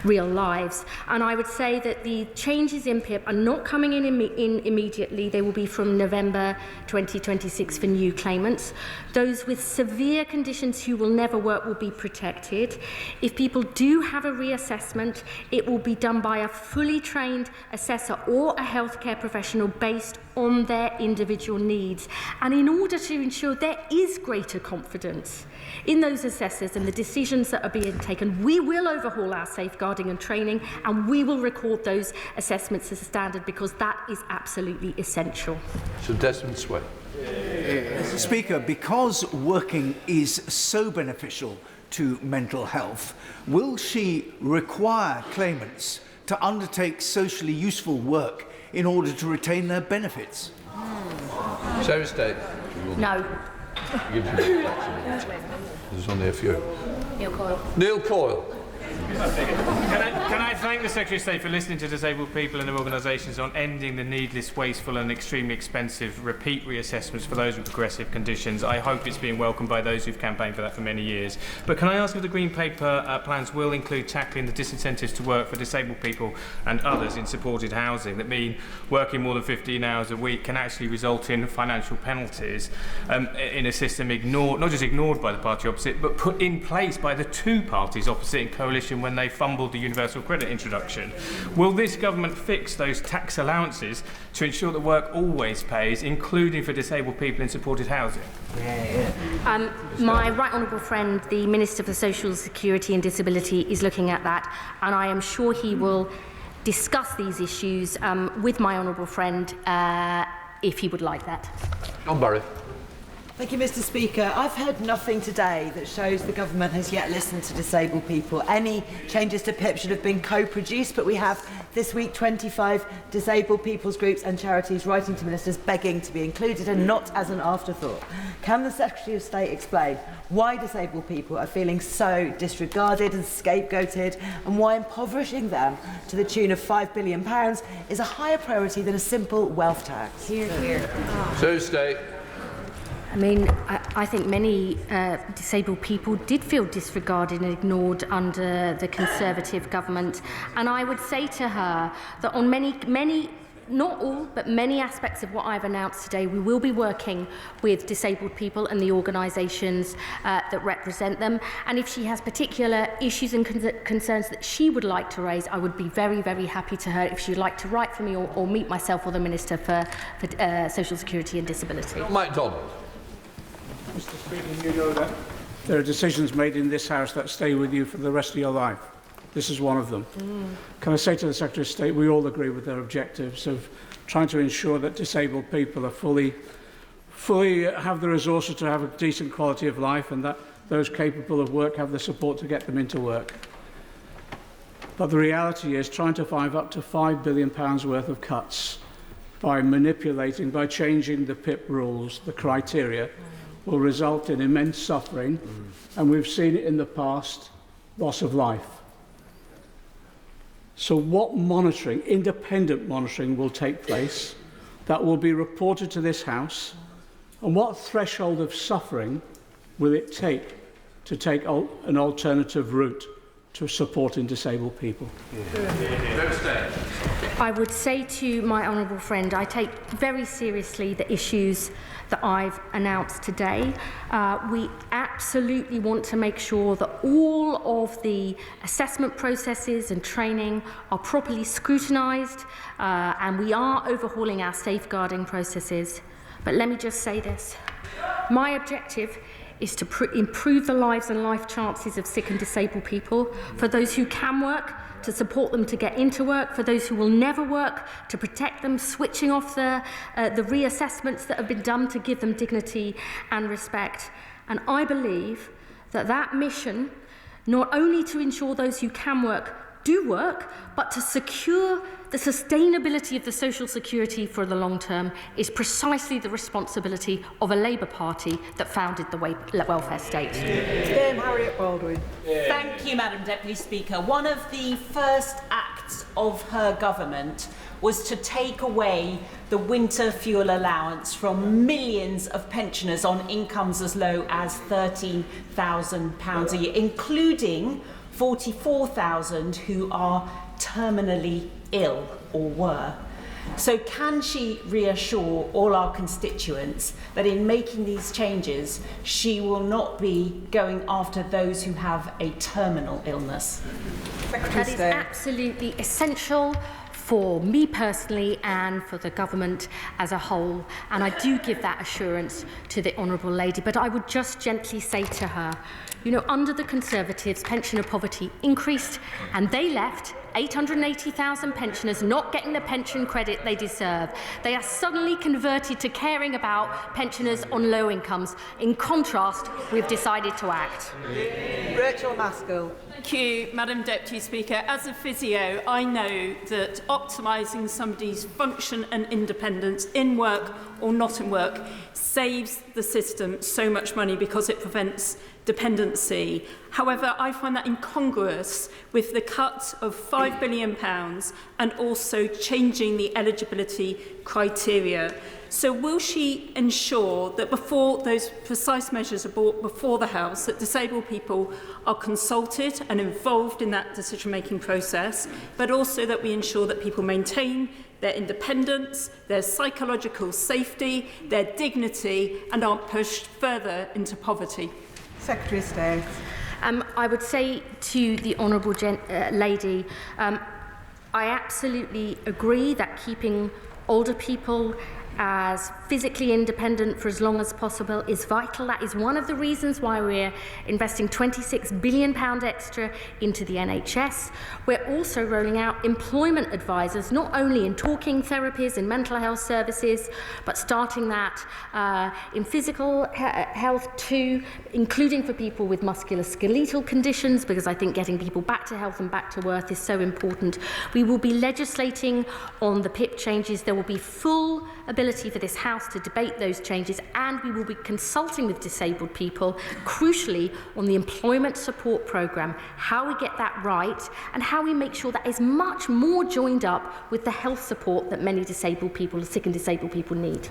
real lives. And I would say that the changes in PIP are not coming in immediately. They will be from November 2026 for new claimants. Those with severe conditions who will never work will be protected. If people do have a reassessment, it will be done by a fully trained assessor or a healthcare professional based on their individual needs. And in order to ensure there is greater confidence in those assessors and the decisions that are being taken, we will overhaul our safeguarding and training, and we will record those assessments as a standard, because that is absolutely essential. So Desmond Sway. Mr. Speaker, because working is so beneficial to mental health, will she require claimants to undertake socially useful work in order to retain their benefits? Sarah State. No. There's only a few. Neil Coyle. Neil Coyle. Can I thank the Secretary of State for listening to disabled people and their organisations on ending the needless, wasteful and extremely expensive repeat reassessments for those with progressive conditions. I hope it's being welcomed by those who've campaigned for that for many years. But can I ask if the Green Paper plans will include tackling the disincentives to work for disabled people and others in supported housing that mean working more than 15 hours a week can actually result in financial penalties in a system not just ignored by the party opposite, but put in place by the two parties opposite in coalition when they fumbled the universal credit introduction. Will this government fix those tax allowances to ensure that work always pays, including for disabled people in supported housing? My right honourable friend, the Minister for Social Security and Disability, is looking at that, and I am sure he will discuss these issues with my honourable friend if he would like that. John Barry. Thank you, Mr. Speaker. I've heard nothing today that shows the government has yet listened to disabled people. Any changes to PIP should have been co-produced, but we have this week 25 disabled people's groups and charities writing to ministers begging to be included and not as an afterthought. Can the Secretary of State explain why disabled people are feeling so disregarded and scapegoated, and why impoverishing them to the tune of £5 billion is a higher priority than a simple wealth tax? Hear, hear. So State. I mean, I think many disabled people did feel disregarded and ignored under the Conservative government. And I would say to her that on many, not all, but many aspects of what I've announced today, we will be working with disabled people and the organisations that represent them. And if she has particular issues and concerns that she would like to raise, I would be very, very happy to her if she would like to write for me or meet myself or the Minister for Social Security and Disability. Mike Donald. Mr. Speaker, you know that there are decisions made in this House that stay with you for the rest of your life. This is one of them. Can I say to the Secretary of State, we all agree with their objectives of trying to ensure that disabled people are fully have the resources to have a decent quality of life, and that those capable of work have the support to get them into work. But the reality is trying to find up to £5 billion worth of cuts by changing the PIP rules, the criteria, will result in immense suffering, and we've seen it in the past, loss of life. So what monitoring, independent monitoring, will take place that will be reported to this House, and what threshold of suffering will it take to take an alternative route to supporting disabled people? I would say to my honourable friend, I take very seriously the issues that I've announced today. We absolutely want to make sure that all of the assessment processes and training are properly scrutinised, and we are overhauling our safeguarding processes. But let me just say this. My objective is to improve the lives and life chances of sick and disabled people, for those who can work, to support them to get into work, for those who will never work, to protect them, switching off the reassessments that have been done to give them dignity and respect. And I believe that that mission, not only to ensure those who can work do work, but to secure the sustainability of the social security for the long term, is precisely the responsibility of a Labour Party that founded the welfare state. Dame Harriet Baldwin. Thank you, Madam Deputy Speaker. One of the first acts of her government was to take away the winter fuel allowance from millions of pensioners on incomes as low as £13,000 a year, including 44,000 who are terminally ill or were. So can she reassure all our constituents that in making these changes, she will not be going after those who have a terminal illness? That is absolutely essential for me personally and for the government as a whole, and I do give that assurance to the honourable lady. But I would just gently say to her, you know, under the Conservatives, pensioner poverty increased, and they left 880,000 pensioners not getting the pension credit they deserve. They are suddenly converted to caring about pensioners on low incomes. In contrast, we've decided to act. Rachel Maskell. Thank you, Madam Deputy Speaker. As a physio, I know that optimising somebody's function and independence in work or not in work saves the system so much money because it prevents dependency. However, I find that incongruous with the cut of £5 billion and also changing the eligibility criteria. So will she ensure that before those precise measures are brought before the House, that disabled people are consulted and involved in that decision-making process, but also that we ensure that people maintain their independence, their psychological safety, their dignity, and aren't pushed further into poverty? Secretary of State. I would say to the honourable lady, I absolutely agree that keeping older people as physically independent for as long as possible is vital. That is one of the reasons why we're investing £26 billion extra into the NHS. We're also rolling out employment advisors, not only in talking therapies and mental health services, but starting that in physical health too, including for people with musculoskeletal conditions, because I think getting people back to health and back to work is so important. We will be legislating on the PIP changes. There will be full ability for this House to debate those changes, and we will be consulting with disabled people, crucially, on the employment support programme, how we get that right, and how we make sure that is much more joined up with the health support that many disabled people, sick and disabled people need.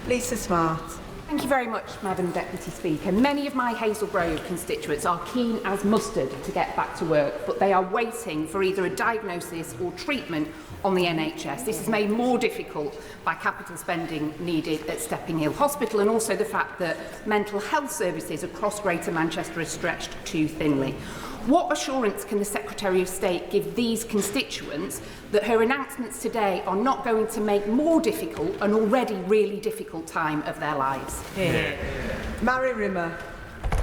Lisa Smart. Thank you very much, Madam Deputy Speaker. Many of my Hazel Grove constituents are keen as mustard to get back to work, but they are waiting for either a diagnosis or treatment on the NHS. This is made more difficult by capital spending needed at Stepping Hill Hospital, and also the fact that mental health services across Greater Manchester are stretched too thinly. What assurance can the Secretary of State give these constituents that her announcements today are not going to make more difficult an already really difficult time of their lives? Mary Rimmer.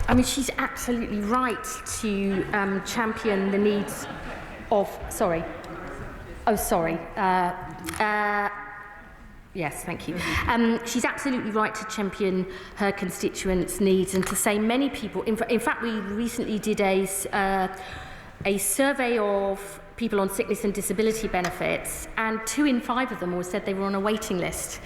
I mean, she's absolutely right to champion the needs of... Yes, thank you. She's absolutely right to champion her constituents' needs and to say many people... In fact, we recently did a survey of people on sickness and disability benefits, and 2 in 5 of them all said they were on a waiting list.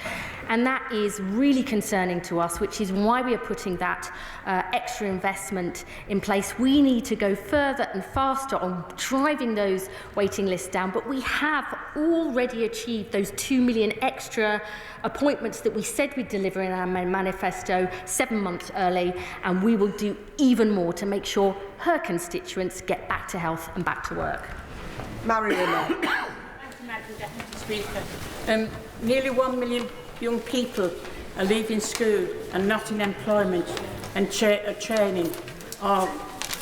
And that is really concerning to us, which is why we are putting that extra investment in place. We need to go further and faster on driving those waiting lists down, but we have already achieved those 2 million extra appointments that we said we'd deliver in our manifesto 7 months early, and we will do even more to make sure her constituents get back to health and back to work. Mary Rimmer. Thank you, Madam Deputy Speaker. Nearly 1 million young people are leaving school and not in employment and training or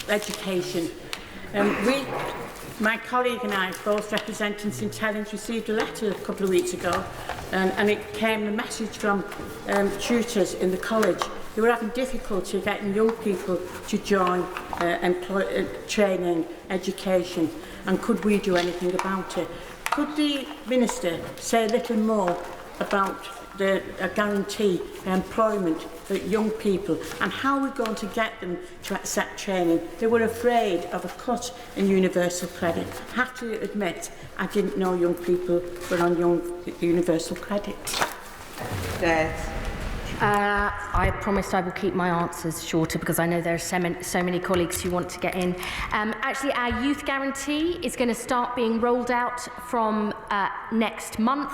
education. My colleague and I, both representing St Helens, received a letter a couple of weeks ago, and it came a message from tutors in the college who were having difficulty getting young people to join training, education, and could we do anything about it? Could the Minister say a little more about a guarantee employment for young people, and how we're going to get them to accept training? They were afraid of a cut in universal credit. I have to admit, I didn't know young people were on universal credit. I promised I will keep my answers shorter because I know there are so many colleagues who want to get in. Actually, our youth guarantee is going to start being rolled out from next month.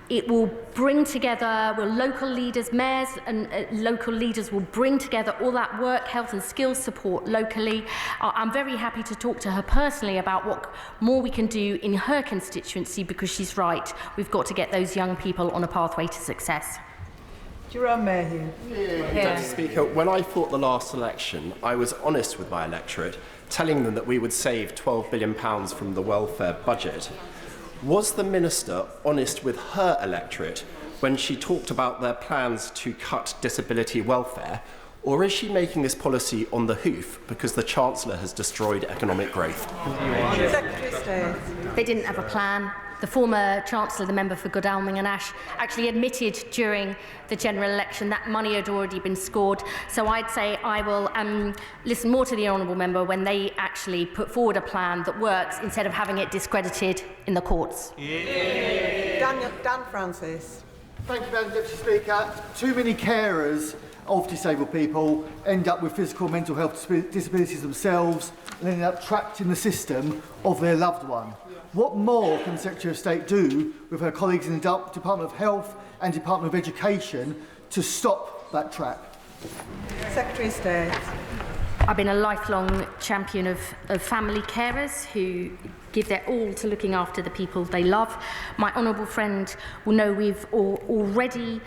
It will bring together, local leaders, mayors and local leaders will bring together all that work, health and skills support locally. I'm very happy to talk to her personally about what more we can do in her constituency, because she's right. We've got to get those young people on a pathway to success. Jerome Mayhew. Deputy Speaker, when I fought the last election, I was honest with my electorate, telling them that we would save £12 billion from the welfare budget. Was the Minister honest with her electorate when she talked about their plans to cut disability welfare, or is she making this policy on the hoof because the Chancellor has destroyed economic growth? Secretary of State. They didn't have a plan. The former Chancellor, the member for Godalming and Ash, actually admitted during the general election that money had already been scored. So I'd say I will listen more to the honourable member when they actually put forward a plan that works instead of having it discredited in the courts. Dan Francis. Thank you, Madam Deputy Speaker. Too many carers of disabled people end up with physical and mental health disabilities themselves and end up trapped in the system of their loved one. What more can the Secretary of State do with her colleagues in the Department of Health and Department of Education to stop that trap? Secretary of State. I've been a lifelong champion of family carers who give their all to looking after the people they love. My honourable friend will know we've already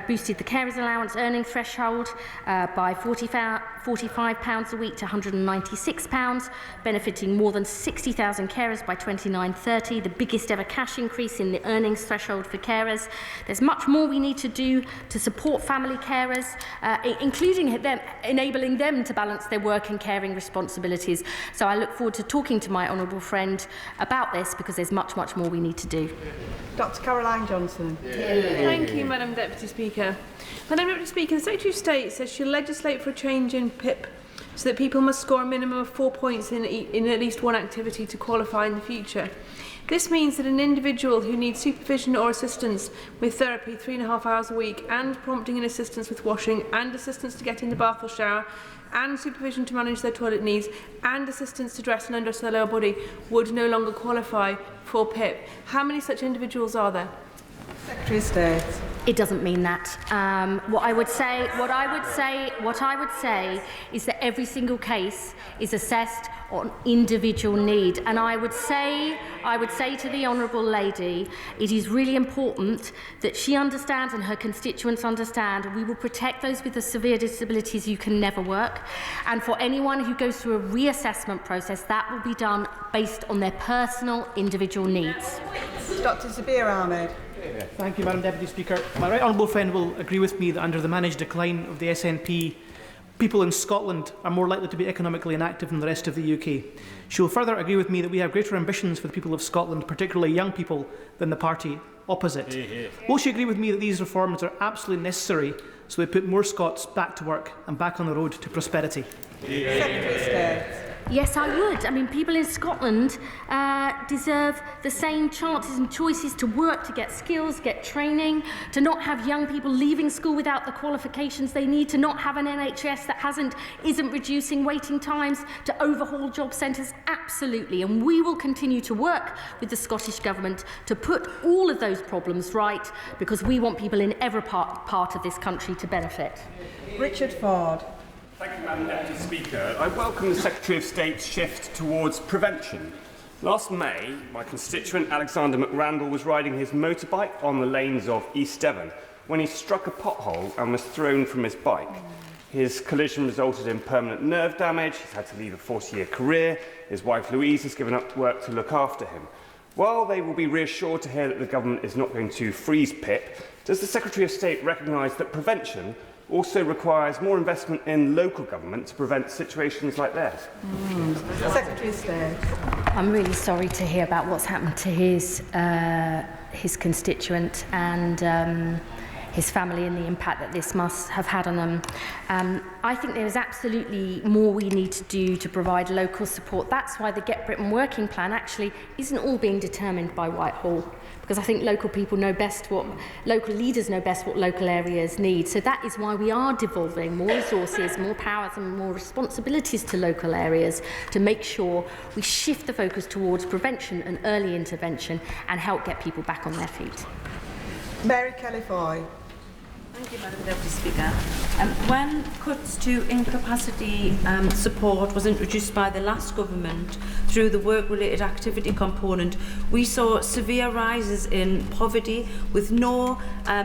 boosted the carers allowance earning threshold by £45 a week to £196, benefiting more than 60,000 carers by 29/30, the biggest ever cash increase in the earnings threshold for carers. There's much more we need to do to support family carers, including them, enabling them to balance their work and caring responsibilities. So I look forward to talking to my honourable friend about this, because there's much, much more we need to do. Dr Caroline Johnson. Thank you, Madam Deputy Speaker. Madam Deputy Speaker, the Secretary of State says she'll legislate for a change in PIP so that people must score a minimum of 4 points in at least one activity to qualify in the future. This means that an individual who needs supervision or assistance with therapy 3.5 hours a week, and prompting and assistance with washing, and assistance to get in the bath or shower, and supervision to manage their toilet needs, and assistance to dress and undress their lower body would no longer qualify for PIP. How many such individuals are there? Secretary of State. It doesn't mean that. What I would say is that every single case is assessed on individual need, and I would say to the honourable lady, it is really important that she understands and her constituents understand we will protect those with the severe disabilities who can never work, and for anyone who goes through a reassessment process, that will be done based on their personal individual needs. Dr Sabir Ahmed. Thank you, Madam Deputy Speaker. My right honourable friend will agree with me that under the managed decline of the SNP, people in Scotland are more likely to be economically inactive than the rest of the UK. She will further agree with me that we have greater ambitions for the people of Scotland, particularly young people, than the party opposite. Will she agree with me that these reforms are absolutely necessary so they put more Scots back to work and back on the road to prosperity? Secretary of State. Yes, I would. I mean, people in Scotland deserve the same chances and choices to work, to get skills, get training, to not have young people leaving school without the qualifications they need, to not have an NHS that isn't reducing waiting times, to overhaul job centres. Absolutely. And we will continue to work with the Scottish Government to put all of those problems right, because we want people in every part of this country to benefit. Richard Ford. Thank you, Madam Deputy Speaker. I welcome the Secretary of State's shift towards prevention. Last May, my constituent Alexander McRandall was riding his motorbike on the lanes of East Devon when he struck a pothole and was thrown from his bike. His collision resulted in permanent nerve damage. He's had to leave a 40-year career. His wife Louise has given up work to look after him. While they will be reassured to hear that the government is not going to freeze PIP, does the Secretary of State recognise that prevention also requires more investment in local government to prevent situations like theirs? Secretary of State. I'm really sorry to hear about what's happened to his constituent and his family and the impact that this must have had on them. I think there is absolutely more we need to do to provide local support. That's why the Get Britain Working Plan actually isn't all being determined by Whitehall, because I think local leaders know best what local areas need. So that is why we are devolving more resources, more powers and more responsibilities to local areas to make sure we shift the focus towards prevention and early intervention and help get people back on their feet. Mary Kelly-Foy. Thank you, Madam Deputy Speaker. When cuts to incapacity support was introduced by the last government through the work-related activity component, we saw severe rises in poverty with no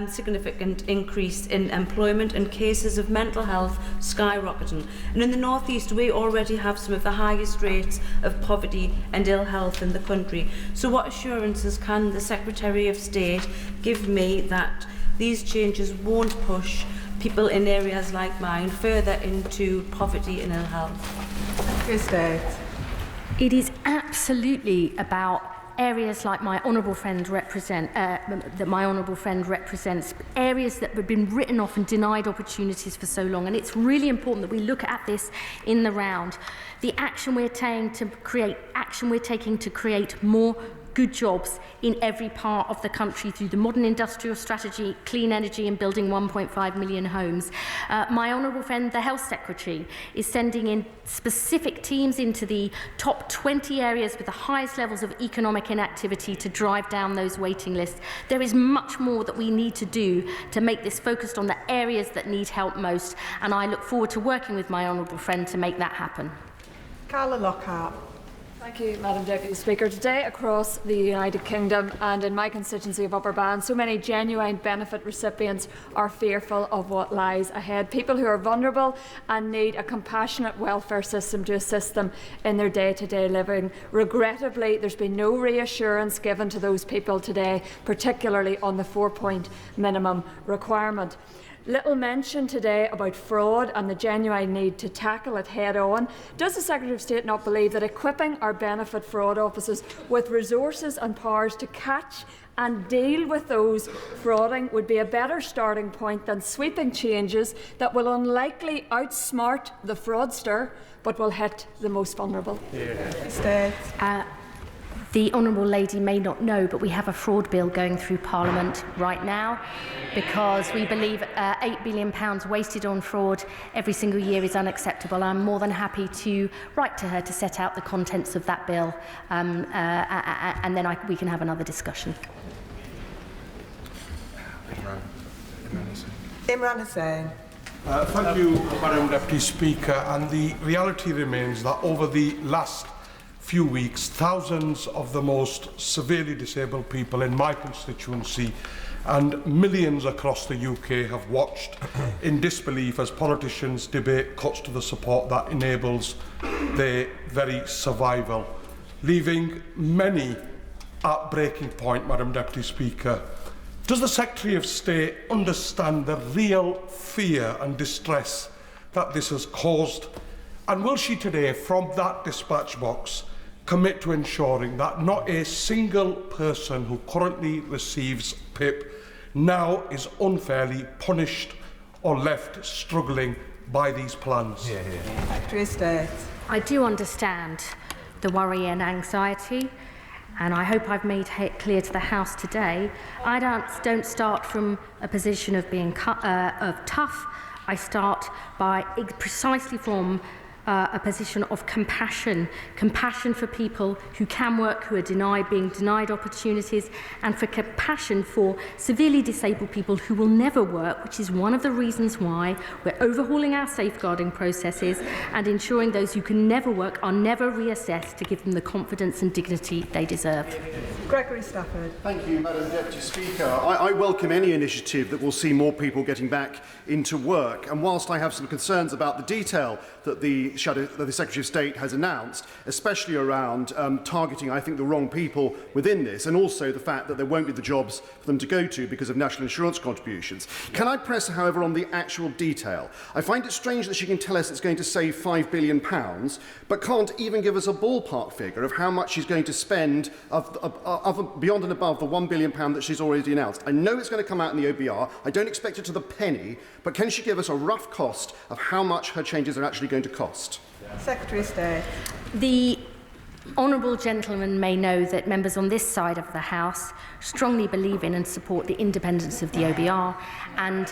significant increase in employment, and cases of mental health skyrocketing. And in the North East, we already have some of the highest rates of poverty and ill health in the country. So what assurances can the Secretary of State give me that these changes won't push people in areas like mine further into poverty and ill health? It is absolutely about areas like my honourable friend represents, areas that have been written off and denied opportunities for so long, and it's really important that we look at this in the round. The action we're taking to create more good jobs in every part of the country through the modern industrial strategy, clean energy and building 1.5 million homes. My honourable friend, the Health Secretary, is sending in specific teams into the top 20 areas with the highest levels of economic inactivity to drive down those waiting lists. There is much more that we need to do to make this focused on the areas that need help most, and I look forward to working with my honourable friend to make that happen. Carla Lockhart. Thank you, Madam Deputy Speaker. Today, across the United Kingdom and in my constituency of Upper Bann, so many genuine benefit recipients are fearful of what lies ahead. People who are vulnerable and need a compassionate welfare system to assist them in their day-to-day living. Regrettably, there's been no reassurance given to those people today, particularly on the 4-point minimum requirement. Little mention today about fraud and the genuine need to tackle it head-on. Does the Secretary of State not believe that equipping our benefit fraud officers with resources and powers to catch and deal with those frauding would be a better starting point than sweeping changes that will unlikely outsmart the fraudster but will hit the most vulnerable? The Honourable Lady may not know, but we have a fraud bill going through Parliament right now because we believe £8 billion wasted on fraud every single year is unacceptable. I'm more than happy to write to her to set out the contents of that bill and then we can have another discussion. Imran Hussain. Thank you, Madam Deputy Speaker. And the reality remains that over the last few weeks, thousands of the most severely disabled people in my constituency and millions across the UK have watched in disbelief as politicians debate cuts to the support that enables their very survival, leaving many at breaking point, Madam Deputy Speaker. Does the Secretary of State understand the real fear and distress that this has caused? And will she today, from that dispatch box, commit to ensuring that not a single person who currently receives PIP now is unfairly punished or left struggling by these plans? Secretary of State. I do understand the worry and anxiety, and I hope I've made it clear to the House today. I don't start from a position of being tough. I start by precisely from a position of compassion for people who can work, who are being denied opportunities, and for compassion for severely disabled people who will never work, which is one of the reasons why we're overhauling our safeguarding processes and ensuring those who can never work are never reassessed to give them the confidence and dignity they deserve. Gregory Stafford. Thank you, Madam Deputy Speaker. I welcome any initiative that will see more people getting back into work. And whilst I have some concerns about the detail that the Secretary of State has announced, especially around targeting, I think, the wrong people within this, and also the fact that there won't be the jobs for them to go to because of national insurance contributions. Can I press, however, on the actual detail? I find it strange that she can tell us it's going to save £5 billion, but can't even give us a ballpark figure of how much she's going to spend beyond and above the £1 billion that she's already announced. I know it's going to come out in the OBR. I don't expect it to the penny, but can she give us a rough cost of how much her changes are actually going to cost? Secretary of State. The honourable gentleman may know that members on this side of the House strongly believe in and support the independence of the OBR and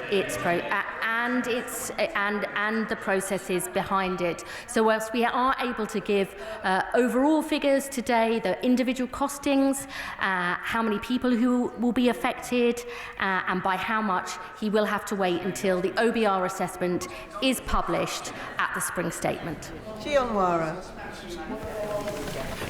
the processes behind it. So whilst we are able to give overall figures today, the individual costings, how many people who will be affected, and by how much, he will have to wait until the OBR assessment is published at the spring statement. Gianwara.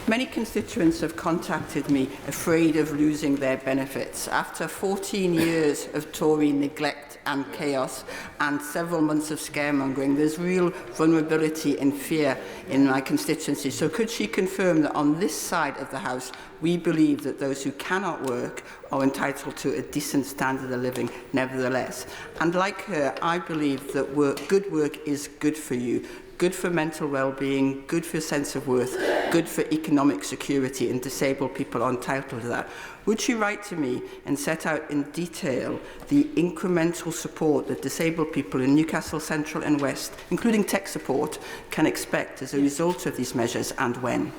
Many constituents have contacted me afraid of losing their benefits. After 14 years of Tory neglect and chaos and several months of scaremongering, there's real vulnerability and fear in my constituency. So could she confirm that on this side of the House, we believe that those who cannot work are entitled to a decent standard of living nevertheless? And like her, I believe that good work is good for you. Good for mental well-being, good for sense of worth, good for economic security, and disabled people are entitled to that. Would she write to me and set out in detail the incremental support that disabled people in Newcastle Central and West, including tech support, can expect as a result of these measures, and when?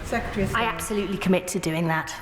Secretary of State. I absolutely commit to doing that.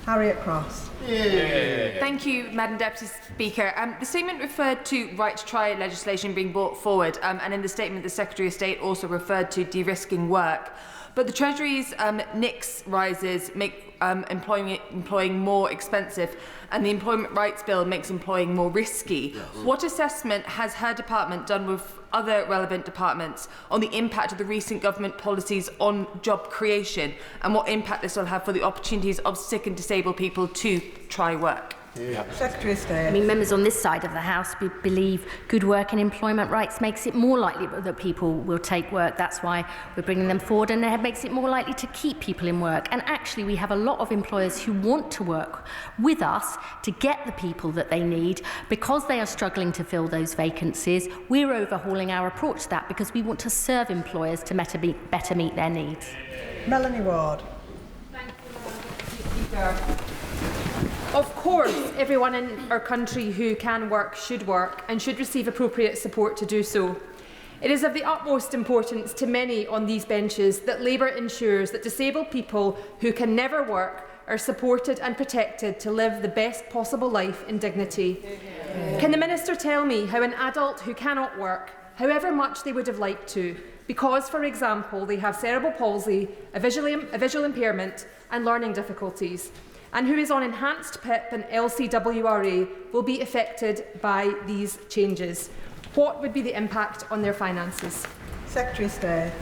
Harriet Cross. Thank you, Madam Deputy Speaker. The statement referred to right to try legislation being brought forward, and in the statement the Secretary of State also referred to de-risking work. But the Treasury's NICS rises make employing more expensive, and the Employment Rights Bill makes employing more risky. Yes. What assessment has her department done with other relevant departments on the impact of the recent government policies on job creation, and what impact this will have for the opportunities of sick and disabled people to try work? Yeah. Secretary of State. I mean, members on this side of the House believe good work and employment rights makes it more likely that people will take work. That's why we're bringing them forward, and it makes it more likely to keep people in work. And actually, we have a lot of employers who want to work with us to get the people that they need. Because they are struggling to fill those vacancies, we're overhauling our approach to that because we want to serve employers to better meet their needs. Melanie Ward. Thank you, Madam Speaker. Of course, everyone in our country who can work should work and should receive appropriate support to do so. It is of the utmost importance to many on these benches that Labour ensures that disabled people who can never work are supported and protected to live the best possible life in dignity. Can the Minister tell me how an adult who cannot work, however much they would have liked to, because, for example, they have cerebral palsy, a visual impairment and learning difficulties, and who is on enhanced PIP and LCWRA, will be affected by these changes? What would be the impact on their finances? Secretary of State.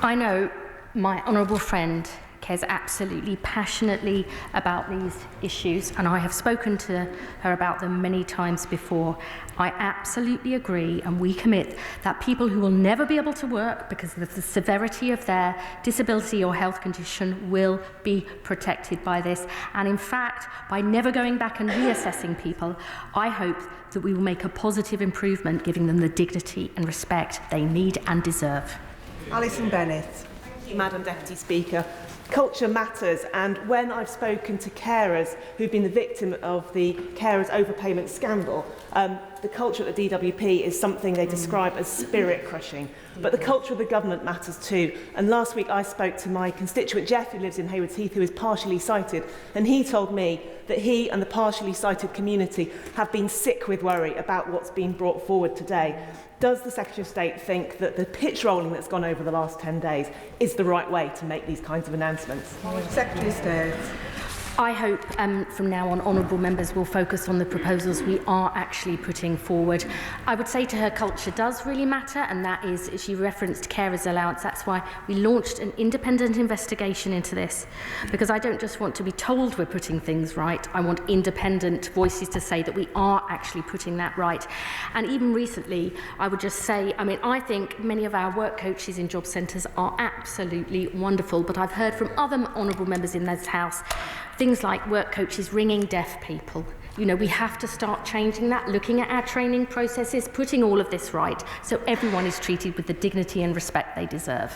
I know my honourable friend cares absolutely passionately about these issues, and I have spoken to her about them many times before. I absolutely agree, and we commit that people who will never be able to work because of the severity of their disability or health condition will be protected by this. And in fact, by never going back and reassessing people, I hope that we will make a positive improvement, giving them the dignity and respect they need and deserve. Alison Bennett. Thank you, Madam Deputy Speaker. Culture matters, and when I've spoken to carers who've been the victim of the carers overpayment scandal, the culture at the DWP is something they describe as spirit-crushing. But the culture of the government matters too. And last week I spoke to my constituent Jeff, who lives in Haywards Heath, who is partially sighted, and he told me that he and the partially sighted community have been sick with worry about what's been brought forward today. Does the Secretary of State think that the pitch rolling that's gone over the last 10 days is the right way to make these kinds of announcements? Secretary of State. I hope from now on honourable members will focus on the proposals we are actually putting forward. I would say to her culture does really matter, and that is, she referenced carers allowance. That's why we launched an independent investigation into this, because I don't just want to be told we're putting things right. I want independent voices to say that we are actually putting that right. And even recently, I would just say, I mean, I think many of our work coaches in job centres are absolutely wonderful, but I've heard from other honourable members in this House things like work coaches ringing deaf people. You know, we have to start changing that, looking at our training processes, putting all of this right, so everyone is treated with the dignity and respect they deserve.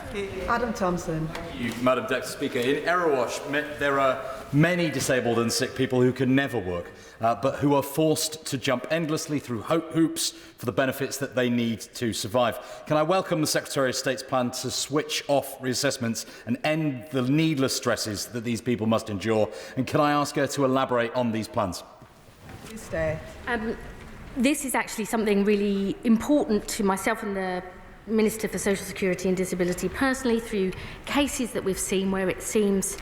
Adam Thompson. Thank you, Madam Deputy Speaker. In Erewash, there are many disabled and sick people who can never work, but who are forced to jump endlessly through hoops for the benefits that they need to survive. Can I welcome the Secretary of State's plan to switch off reassessments and end the needless stresses that these people must endure? And can I ask her to elaborate on these plans? This is actually something really important to myself and the Minister for Social Security and Disability personally, through cases that we've seen where it seems,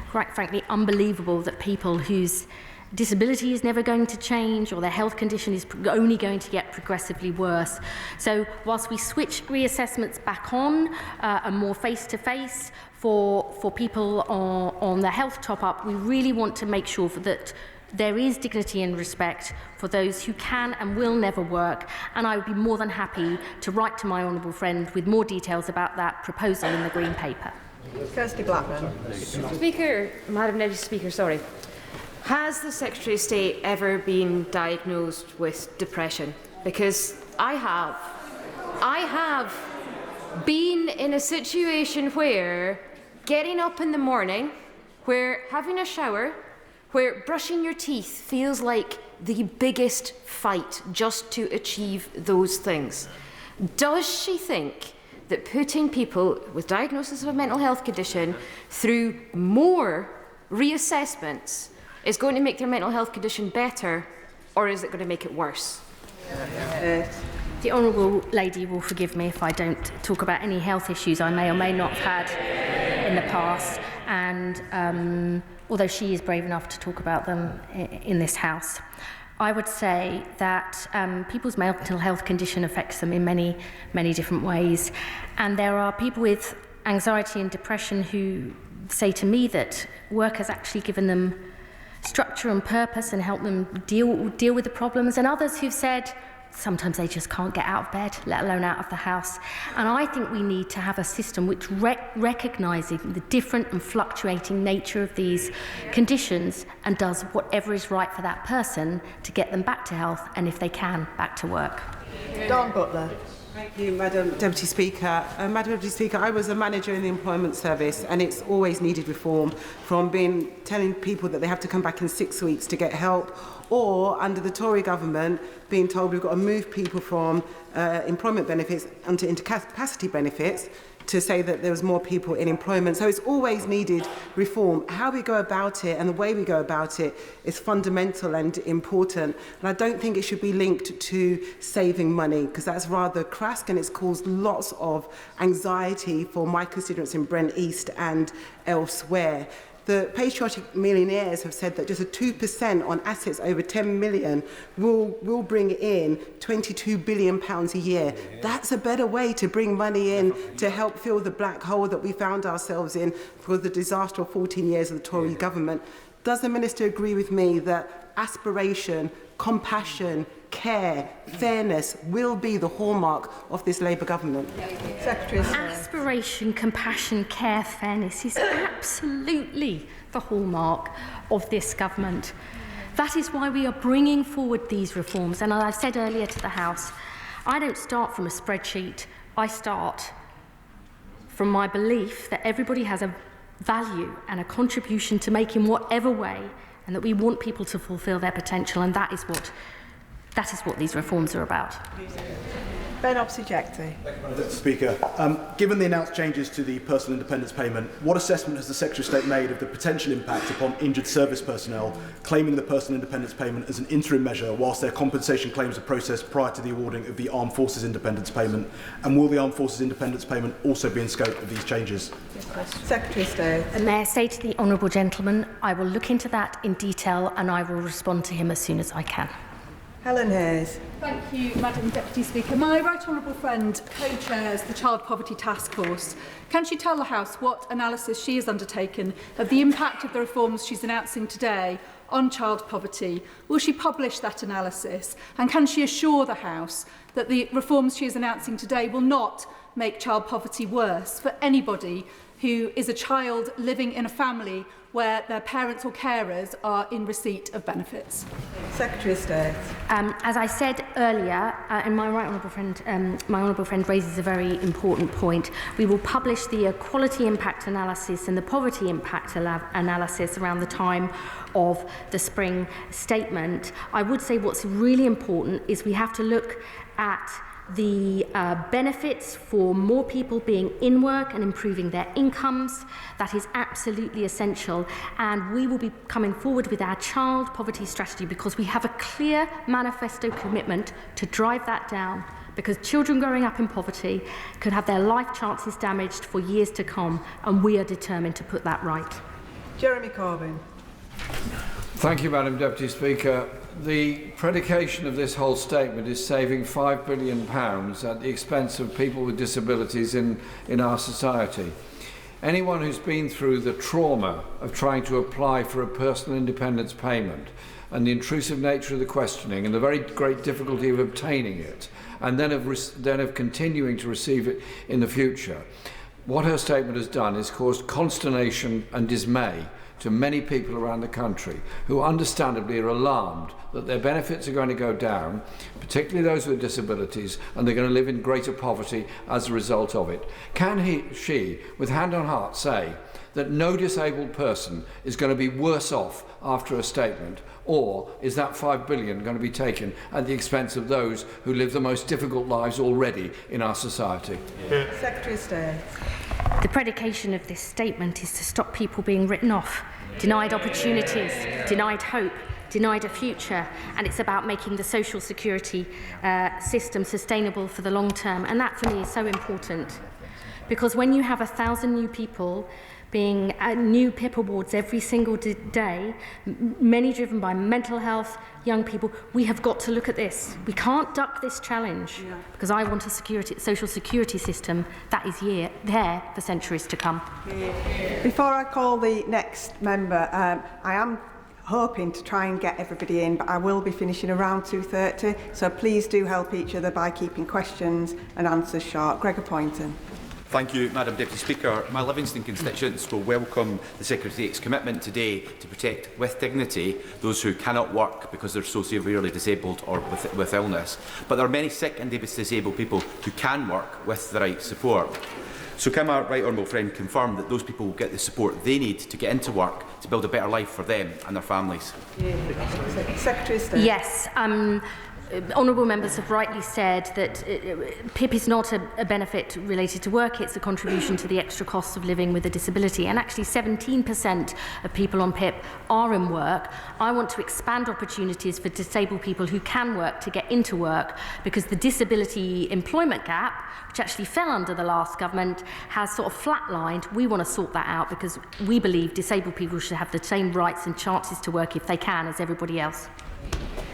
quite frankly, unbelievable that people whose disability is never going to change or their health condition is only going to get progressively worse. So whilst we switch reassessments back on and more face-to-face for people on the health top-up, we really want to make sure that there is dignity and respect for those who can and will never work, and I would be more than happy to write to my honourable friend with more details about that proposal in the Green Paper. Kirsty Blackman. Madam Deputy Speaker, has the Secretary of State ever been diagnosed with depression? Because I have. I have been in a situation where getting up in the morning, where having a shower, where brushing your teeth feels like the biggest fight just to achieve those things. Does she think that putting people with diagnosis of a mental health condition through more reassessments is going to make their mental health condition better, or is it going to make it worse? The Honourable Lady will forgive me if I don't talk about any health issues I may or may not have had in the past, and although she is brave enough to talk about them in this House. I would say that people's mental health condition affects them in many, many different ways, and there are people with anxiety and depression who say to me that work has actually given them structure and purpose and helped them deal with the problems, and others who've said sometimes they just can't get out of bed, let alone out of the house. And I think we need to have a system which recognises the different and fluctuating nature of these conditions and does whatever is right for that person to get them back to health and, if they can, back to work. Don Butler. Thank you, Madam Deputy Speaker. Madam Deputy Speaker, I was a manager in the Employment Service, and it's always needed reform, from telling people that they have to come back in 6 weeks to get help, or under the Tory government being told we've got to move people from employment benefits onto incapacity benefits to say that there was more people in employment. So it's always needed reform. How we go about it and the way we go about it is fundamental and important. And I don't think it should be linked to saving money, because that's rather crass and it's caused lots of anxiety for my constituents in Brent East and elsewhere. The patriotic millionaires have said that just a 2% on assets over 10 million will bring in £22 billion a year. That's a better way to bring money in to help fill the black hole that we found ourselves in for the disaster of 14 years of the Tory government. Does the Minister agree with me that aspiration, compassion, care, fairness will be the hallmark of this Labour government? Secretary. Aspiration, compassion, care, fairness is absolutely the hallmark of this government. That is why we are bringing forward these reforms. And as I said earlier to the House, I don't start from a spreadsheet. I start from my belief that everybody has a value and a contribution to make in whatever way, and that we want people to fulfil their potential, and that is what these reforms are about. Ben Obsujecti. Thank you, Madam Deputy Speaker. Given the announced changes to the personal independence payment, what assessment has the Secretary of State made of the potential impact upon injured service personnel claiming the personal independence payment as an interim measure whilst their compensation claims are processed prior to the awarding of the Armed Forces independence payment? And will the Armed Forces independence payment also be in scope of these changes? Secretary of State. May I say to the honourable gentleman, I will look into that in detail and I will respond to him as soon as I can. Helen Hayes. Thank you, Madam Deputy Speaker. My right honourable friend co-chairs the Child Poverty Task Force. Can she tell the House what analysis she has undertaken of the impact of the reforms she's announcing today on child poverty? Will she publish that analysis? And can she assure the House that the reforms she is announcing today will not make child poverty worse for anybody who is a child living in a family where their parents or carers are in receipt of benefits? Secretary of State. As I said earlier, and my honourable friend raises a very important point, we will publish the equality impact analysis and the poverty impact analysis around the time of the spring statement. I would say what's really important is we have to look at the benefits for more people being in work and improving their incomes. That is absolutely essential, and we will be coming forward with our child poverty strategy because we have a clear manifesto commitment to drive that down, because children growing up in poverty could have their life chances damaged for years to come, and we are determined to put that right. Jeremy Corbyn. Thank you, Madam Deputy Speaker. The predication of this whole statement is saving £5 billion at the expense of people with disabilities in our society. Anyone who's been through the trauma of trying to apply for a personal independence payment and the intrusive nature of the questioning and the very great difficulty of obtaining it and then of continuing to receive it in the future, what her statement has done is caused consternation and dismay to many people around the country who understandably are alarmed that their benefits are going to go down, particularly those with disabilities, and they're going to live in greater poverty as a result of it. Can she, with hand on heart, say that no disabled person is going to be worse off after a statement, or is that £5 billion going to be taken at the expense of those who live the most difficult lives already in our society? Secretary of State. The predication of this statement is to stop people being written off, denied opportunities, denied hope, denied a future, and it's about making the social security system sustainable for the long term. And that, for me, is so important, because when you have 1,000 new people being new PIP awards every single day, many driven by mental health, young people, we have got to look at this. We can't duck this challenge, because I want a social security system that is there for centuries to come. Before I call the next member, I am hoping to try and get everybody in, but I will be finishing around 2:30, so please do help each other by keeping questions and answers short. Gregor Poynton. Thank you, Madam Deputy Speaker. My Livingston constituents will welcome the Secretary's commitment today to protect with dignity those who cannot work because they're so severely disabled or with illness. But there are many sick and disabled people who can work with the right support. So can my right honourable friend confirm that those people will get the support they need to get into work to build a better life for them and their families? Secretary of State. Yes. Honourable members have rightly said that PIP is not a benefit related to work, it's a contribution to the extra costs of living with a disability. And actually 17% of people on PIP are in work. I want to expand opportunities for disabled people who can work to get into work, because the disability employment gap, which actually fell under the last government, has sort of flatlined. We want to sort that out, because we believe disabled people should have the same rights and chances to work if they can as everybody else.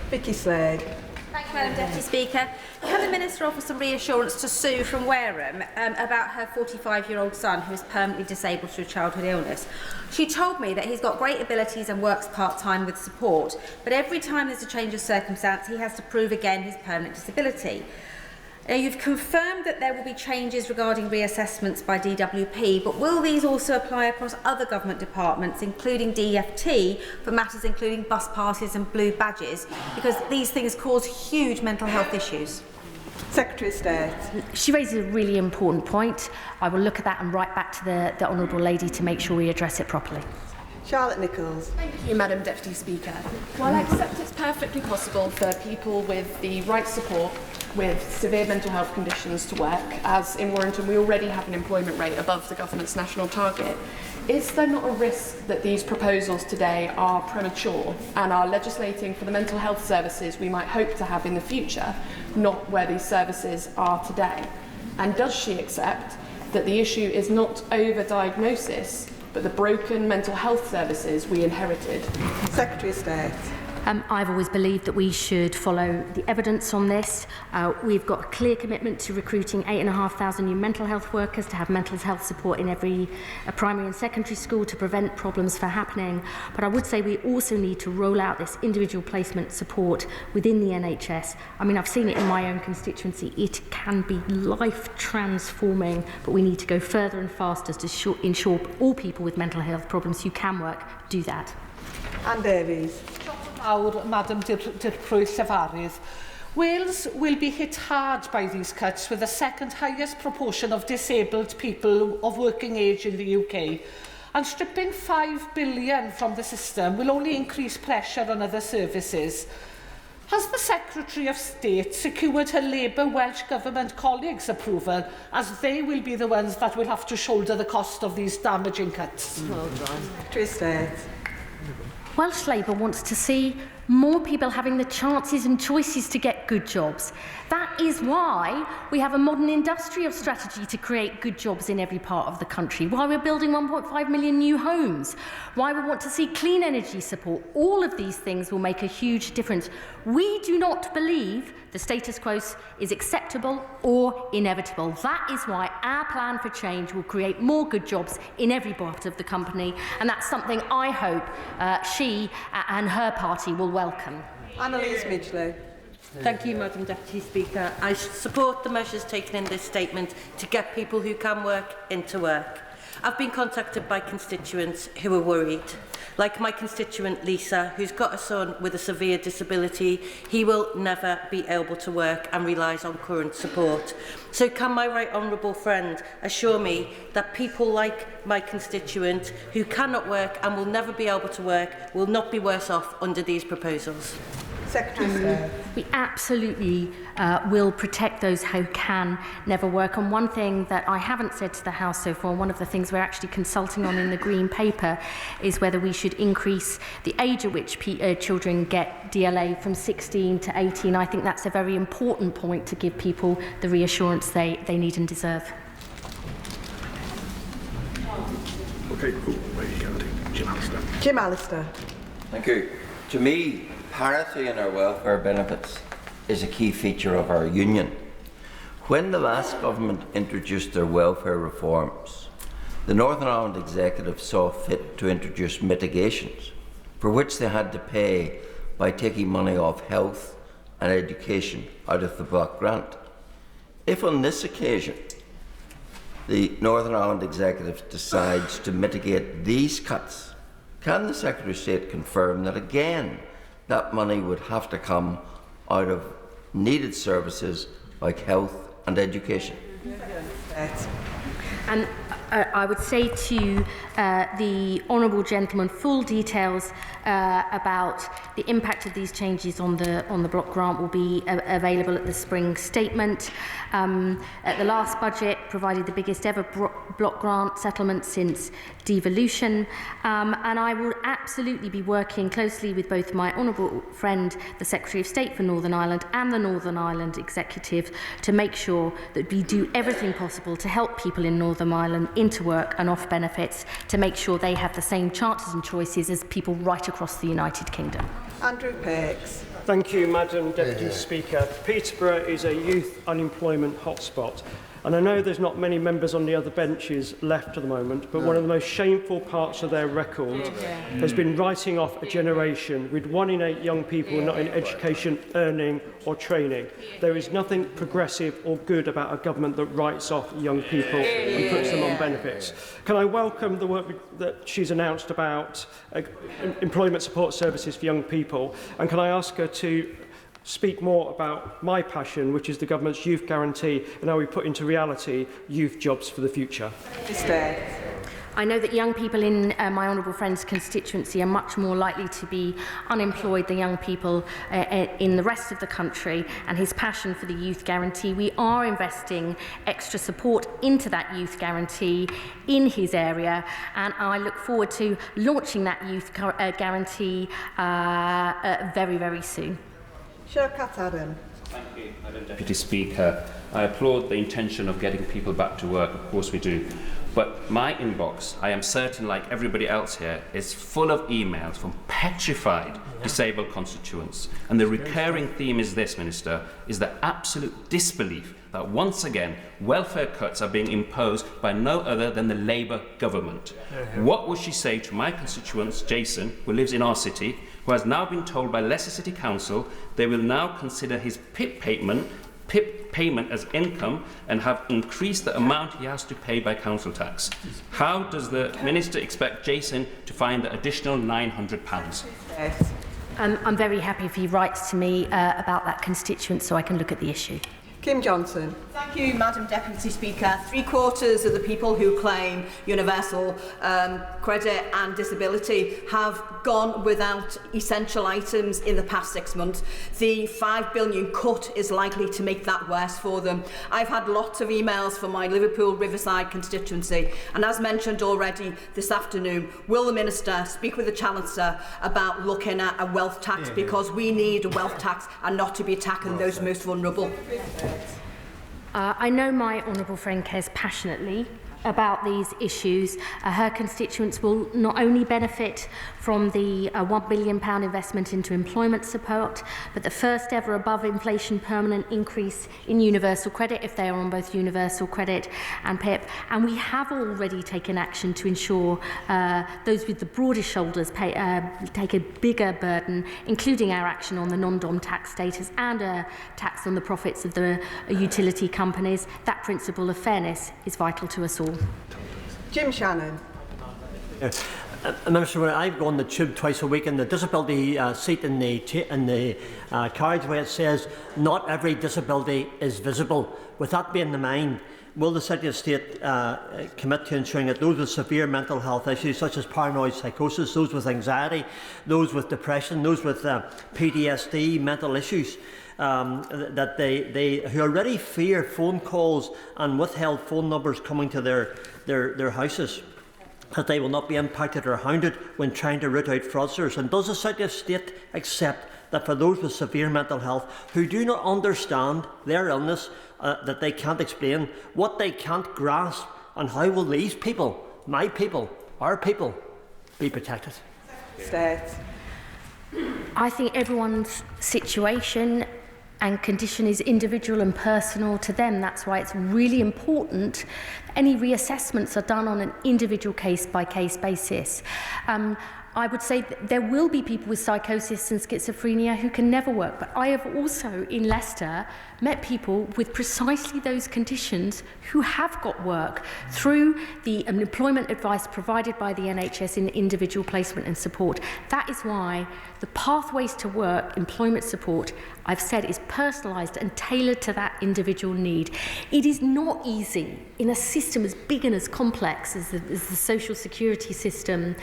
Vicky Slade. Thank you, Madam Deputy Speaker. Can the Minister offer some reassurance to Sue from Wareham about her 45-year-old son who is permanently disabled through childhood illness? She told me that he's got great abilities and works part-time with support, but every time there's a change of circumstance, he has to prove again his permanent disability. Now, you've confirmed that there will be changes regarding reassessments by DWP, but will these also apply across other government departments, including DFT, for matters including bus passes and blue badges, because these things cause huge mental health issues? Secretary of State. She raises a really important point. I will look at that and write back to the Honourable Lady to make sure we address it properly. Charlotte Nichols. Thank you, Madam Deputy Speaker. While I accept it's perfectly possible for people with the right support with severe mental health conditions to work, as in Warrington we already have an employment rate above the government's national target, is there not a risk that these proposals today are premature and are legislating for the mental health services we might hope to have in the future, not where these services are today? And does she accept that the issue is not over-diagnosis, but the broken mental health services we inherited? Secretary of State. I've always believed that we should follow the evidence on this. We've got a clear commitment to recruiting 8,500 new mental health workers to have mental health support in every primary and secondary school to prevent problems from happening. But I would say we also need to roll out this individual placement support within the NHS. I mean, I've seen it in my own constituency. It can be life transforming, but we need to go further and faster to ensure all people with mental health problems who can work do that. Anne Davies. Madam Llefarydd. Wales will be hit hard by these cuts, with the second highest proportion of disabled people of working age in the UK. And stripping £5 billion from the system will only increase pressure on other services. Has the Secretary of State secured her Labour Welsh Government colleagues' approval, as they will be the ones that will have to shoulder the cost of these damaging cuts? Well done. Secretary of State. Welsh Labour wants to see more people having the chances and choices to get good jobs. That is why we have a modern industrial strategy to create good jobs in every part of the country, why we're building 1.5 million new homes, why we want to see clean energy support. All of these things will make a huge difference. We do not believe the status quo is acceptable or inevitable. That is why our plan for change will create more good jobs in every part of the company, and that's something I hope she and her party will welcome. Annalise Midgley. Thank you, Madam Deputy Speaker. I support the measures taken in this statement to get people who can work into work. I've been contacted by constituents who are worried. Like my constituent Lisa, who's got a son with a severe disability, he will never be able to work and relies on current support. So can my right honourable friend assure me that people like my constituent who cannot work and will never be able to work will not be worse off under these proposals? Secretary of State. We absolutely will protect those who can never work. And one thing that I haven't said to the House so far, one of the things we're actually consulting on in the Green Paper, is whether we should increase the age at which children get DLA from 16 to 18. I think that's a very important point to give people the reassurance they need and deserve. Okay, Jim Allister. Jim Allister. Thank you. To me, parity in our welfare benefits is a key feature of our union. When the last government introduced their welfare reforms, the Northern Ireland Executive saw fit to introduce mitigations for which they had to pay by taking money off health and education out of the block grant. If on this occasion the Northern Ireland Executive decides to mitigate these cuts, can the Secretary of State confirm that again that money would have to come out of needed services like health and education? And I would say to the honourable gentleman full details about the impact of these changes on the block grant will be available at the spring statement. At the last budget provided the biggest ever block grant settlement since devolution, and I will absolutely be working closely with both my honourable friend the Secretary of State for Northern Ireland and the Northern Ireland Executive to make sure that we do everything possible to help people in Northern Ireland into work and off benefits, to make sure they have the same chances and choices as people right across the United Kingdom. Andrew Pakes. Thank you, Madam Deputy Speaker. Peterborough is a youth unemployment hotspot. And I know there's not many members on the other benches left at the moment, but one of the most shameful parts of their record has been writing off a generation with 1 in 8 young people not in education, earning or training. There is nothing progressive or good about a government that writes off young people and puts them on benefits. Can I welcome the work that she's announced about employment support services for young people, and can I ask her to speak more about my passion, which is the government's youth guarantee, and how we put into reality youth jobs for the future? I know that young people in my honourable friend's constituency are much more likely to be unemployed than young people in the rest of the country, and his passion for the youth guarantee. We are investing extra support into that youth guarantee in his area, and I look forward to launching that youth guarantee very, very soon. Shirkat Adam. Thank you, Madam Deputy Speaker. I applaud the intention of getting people back to work, of course we do. But my inbox, I am certain, like everybody else here, is full of emails from petrified disabled constituents. And the recurring theme is this, Minister, is the absolute disbelief that once again welfare cuts are being imposed by no other than the Labour government. What will she say to my constituents, Jason, who lives in our city, who has now been told by Leicester City Council they will now consider his PIP payment as income and have increased the amount he has to pay by council tax? How does the Minister expect Jason to find the additional £900? I'm very happy if he writes to me about that constituent so I can look at the issue. Kim Johnson. Thank you, Madam Deputy Speaker. 3/4 of the people who claim universal credit and disability have gone without essential items in the past 6 months. The £5 billion cut is likely to make that worse for them. I've had lots of emails from my Liverpool Riverside constituency, and as mentioned already this afternoon, will the Minister speak with the Chancellor about looking at a wealth tax, because we need a wealth tax and not to be attacking those most vulnerable. I know my honourable friend cares passionately about these issues. Her constituents will not only benefit from the £1 billion investment into employment support, but the first ever above inflation permanent increase in universal credit if they are on both universal credit and PIP. And we have already taken action to ensure those with the broadest shoulders take a bigger burden, including our action on the non-dom tax status and a tax on the profits of the utility companies. That principle of fairness is vital to us all. Jim Shannon. Minister, I go on the tube twice a week, and the disability seat in the carriageway, it says not every disability is visible. With that being in mind, will the Secretary of State commit to ensuring that those with severe mental health issues such as paranoid psychosis, those with anxiety, those with depression, those with PTSD, mental issues, that they who already fear phone calls and withheld phone numbers coming to their houses, that they will not be impacted or hounded when trying to root out fraudsters? And does the Secretary of State accept that for those with severe mental health who do not understand their illness, that they can't explain, what they can't grasp, and how will these people, my people, our people, be protected? I think everyone's situation and condition is individual and personal to them. That's why it's really important any reassessments are done on an individual case-by-case basis. I would say that there will be people with psychosis and schizophrenia who can never work, but I have also, in Leicester, met people with precisely those conditions who have got work through the employment advice provided by the NHS in individual placement and support. That is why the pathways to work, employment support, I've said, is personalised and tailored to that individual need. It is not easy in a system as big and as complex as the social security system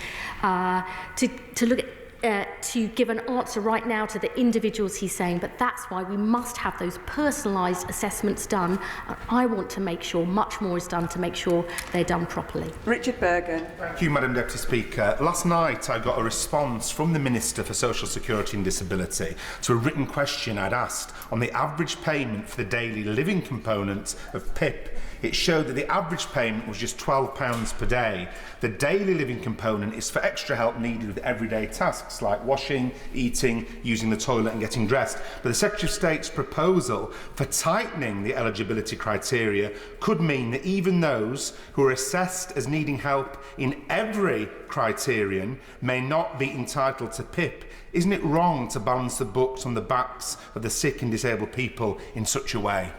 to look at to give an answer right now to the individuals he's saying, but that's why we must have those personalised assessments done, and I want to make sure much more is done to make sure they're done properly. Richard Bergen. Thank you, Madam Deputy Speaker. Last night I got a response from the Minister for Social Security and Disability to a written question I'd asked on the average payment for the daily living component of PIP. It showed that the average payment was just £12 per day. The daily living component is for extra help needed with everyday tasks like washing, eating, using the toilet and getting dressed. But the Secretary of State's proposal for tightening the eligibility criteria could mean that even those who are assessed as needing help in every criterion may not be entitled to PIP. Isn't it wrong to balance the books on the backs of the sick and disabled people in such a way?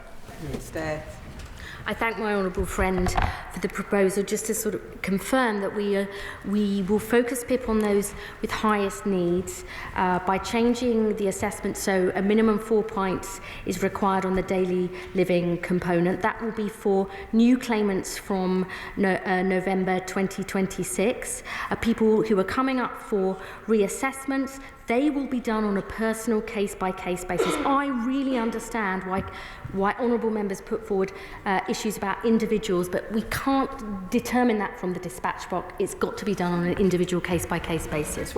I thank my honourable friend for the proposal, just to sort of confirm that we will focus PIP on those with highest needs by changing the assessment so a minimum 4 points is required on the daily living component. That will be for new claimants from November 2026. People who are coming up for reassessments, they will be done on a personal case-by-case basis. I really understand why honourable members put forward issues about individuals, but we can't determine that from the dispatch box. It's got to be done on an individual case-by-case basis.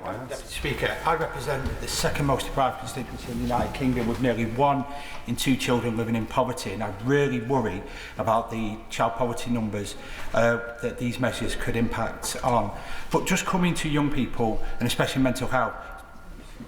Deputy Speaker, I represent the second most deprived constituency in the United Kingdom with nearly 1 in 2 children living in poverty, and I really worry about the child poverty numbers that these measures could impact on. But just coming to young people, and especially mental health,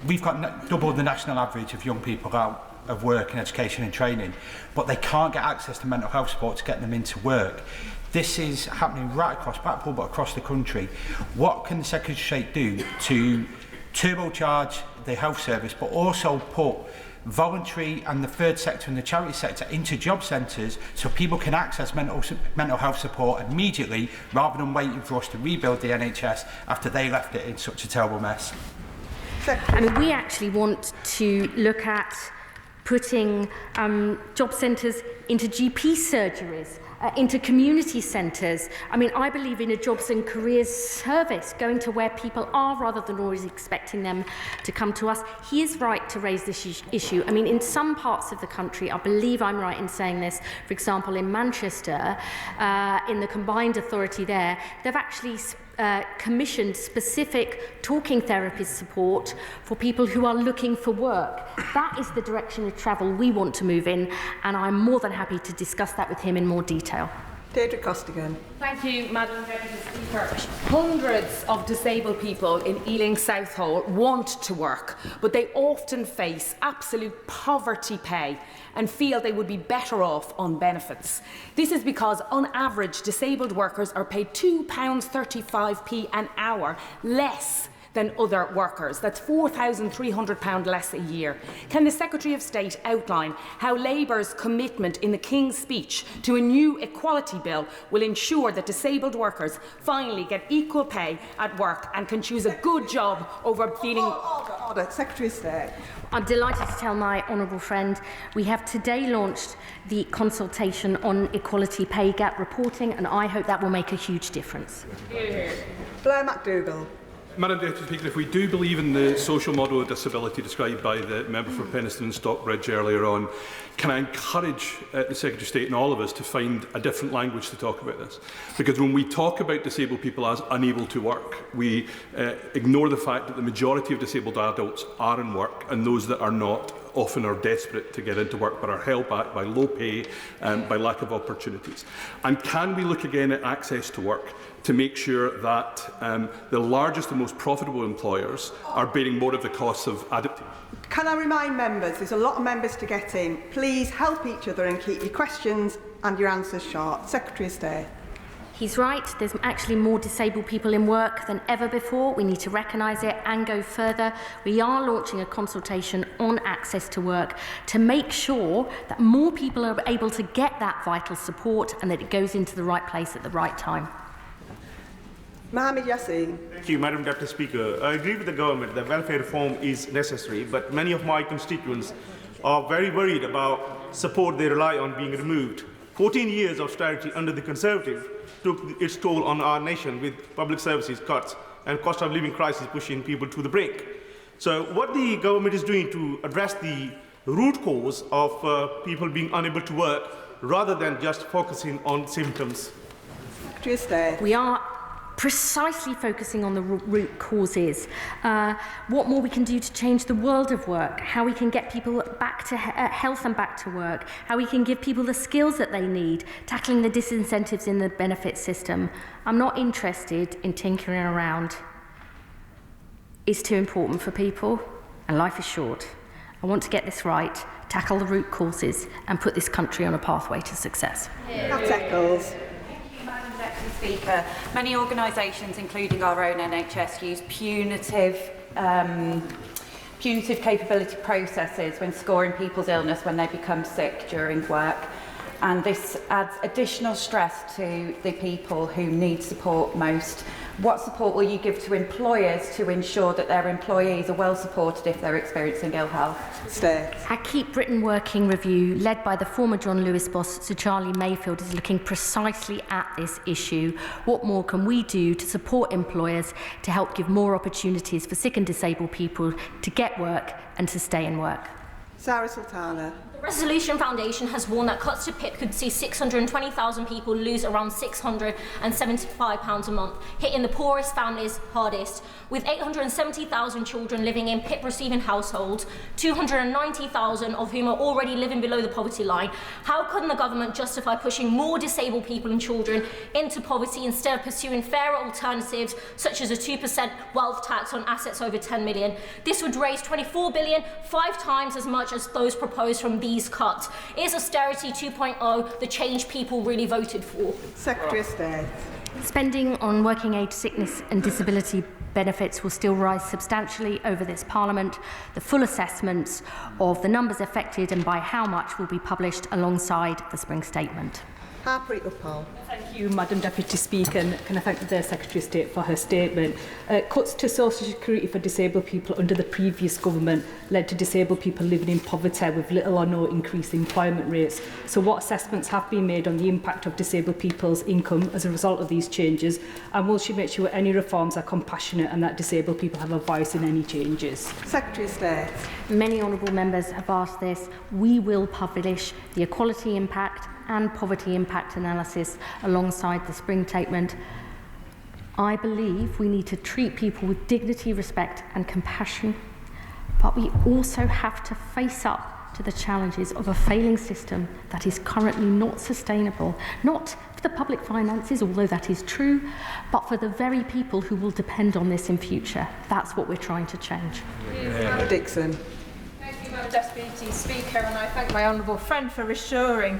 we've got double the national average of young people out of work and education and training, but they can't get access to mental health support to get them into work. This is happening right across Blackpool, but across the country. What can the Secretary of State do to turbocharge the health service, but also put voluntary and the third sector and the charity sector into job centres so people can access mental health support immediately, rather than waiting for us to rebuild the NHS after they left it in such a terrible mess? I mean, we actually want to look at putting job centres into GP surgeries, into community centres. I mean, I believe in a jobs and careers service, going to where people are rather than always expecting them to come to us. He is right to raise this issue. I mean, in some parts of the country, I believe I'm right in saying this, for example, in Manchester, in the combined authority there, they've actually commissioned specific talking therapist support for people who are looking for work. That is the direction of travel we want to move in, and I'm more than happy to discuss that with him in more detail. Deirdre Costigan. Thank you, Madam Deputy Speaker. Hundreds of disabled people in Ealing Southall want to work, but they often face absolute poverty pay and feel they would be better off on benefits. This is because, on average, disabled workers are paid £2.35 an hour less than other workers. That's £4,300 less a year. Can the Secretary of State outline how Labour's commitment in the King's Speech to a new equality bill will ensure that disabled workers finally get equal pay at work and can choose a good job over feeling... Order. Secretary of State. I'm delighted to tell my honourable friend we have today launched the consultation on equality pay gap reporting, and I hope that will make a huge difference. Blair McDougall. Madam Deputy Speaker, if we do believe in the social model of disability described by the member for Penistone and Stockbridge earlier on, can I encourage the Secretary of State and all of us to find a different language to talk about this? Because when we talk about disabled people as unable to work, we ignore the fact that the majority of disabled adults are in work, and those that are not often are desperate to get into work but are held back by low pay and by lack of opportunities. And can we look again at access to work to make sure that the largest and most profitable employers are bearing more of the costs of adapting? Can I remind members, there's a lot of members to get in. Please help each other and keep your questions and your answers short. Secretary of State. He's right, there's actually more disabled people in work than ever before. We need to recognise it and go further. We are launching a consultation on access to work to make sure that more people are able to get that vital support and that it goes into the right place at the right time. Mohamed Yassin. Thank you, Madam Deputy Speaker. I agree with the government that welfare reform is necessary, but many of my constituents are very worried about support they rely on being removed. 14 years of austerity under the Conservative took its toll on our nation, with public services cuts and cost of living crisis pushing people to the brink. So what the government is doing to address the root cause of people being unable to work rather than just focusing on symptoms? Secretary of State. We are precisely focusing on the root causes, what more we can do to change the world of work, how we can get people back to health and back to work, how we can give people the skills that they need, tackling the disincentives in the benefit system. I'm not interested in tinkering around. It's too important for people, and life is short. I want to get this right, tackle the root causes, and put this country on a pathway to success. Speaker, many organisations, including our own NHS, use punitive capability processes when scoring people's illness when they become sick during work. And this adds additional stress to the people who need support most. What support will you give to employers to ensure that their employees are well supported if they're experiencing ill health? Our Keep Britain Working review, led by the former John Lewis boss, Sir Charlie Mayfield, is looking precisely at this issue. What more can we do to support employers to help give more opportunities for sick and disabled people to get work and to stay in work? Sarah Sultana. The Resolution Foundation has warned that cuts to PIP could see 620,000 people lose around £675 a month, hitting the poorest families hardest. With 870,000 children living in PIP-receiving households, 290,000 of whom are already living below the poverty line, how can the government justify pushing more disabled people and children into poverty instead of pursuing fairer alternatives such as a 2% wealth tax on assets over 10 million? This would raise 24 billion, 5 times as much as those proposed from these cuts. Is austerity 2.0 the change people really voted for? Secretary of State. Spending on working age sickness and disability benefits will still rise substantially over this Parliament. The full assessments of the numbers affected and by how much will be published alongside the spring statement. Harpreet Uppal. Thank you, Madam Deputy Speaker, and can I thank the Secretary of State for her statement. Cuts to social security for disabled people under the previous government led to disabled people living in poverty with little or no increase in employment rates. So what assessments have been made on the impact of disabled people's income as a result of these changes, and will she make sure any reforms are compassionate and that disabled people have a voice in any changes? Secretary of State. Many honourable members have asked this. We will publish the equality impact and poverty impact analysis alongside the spring statement. I believe we need to treat people with dignity, respect and compassion, but we also have to face up to the challenges of a failing system that is currently not sustainable, not for the public finances, although that is true, but for the very people who will depend on this in future. That's what we're trying to change. Dixon. Deputy Speaker, and I thank my honourable friend for assuring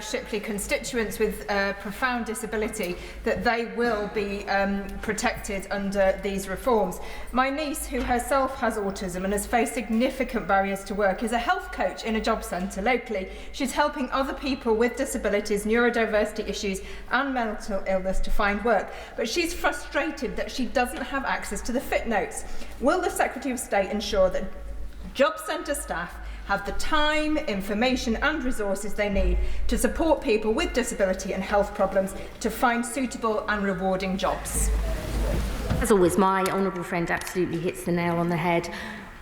Shipley constituents with profound disability that they will be protected under these reforms. My niece, who herself has autism and has faced significant barriers to work, is a health coach in a job centre locally. She's helping other people with disabilities, neurodiversity issues and mental illness to find work, but she's frustrated that she doesn't have access to the fit notes. Will the Secretary of State ensure that job centre staff have the time, information and resources they need to support people with disability and health problems to find suitable and rewarding jobs? As always, my honourable friend absolutely hits the nail on the head.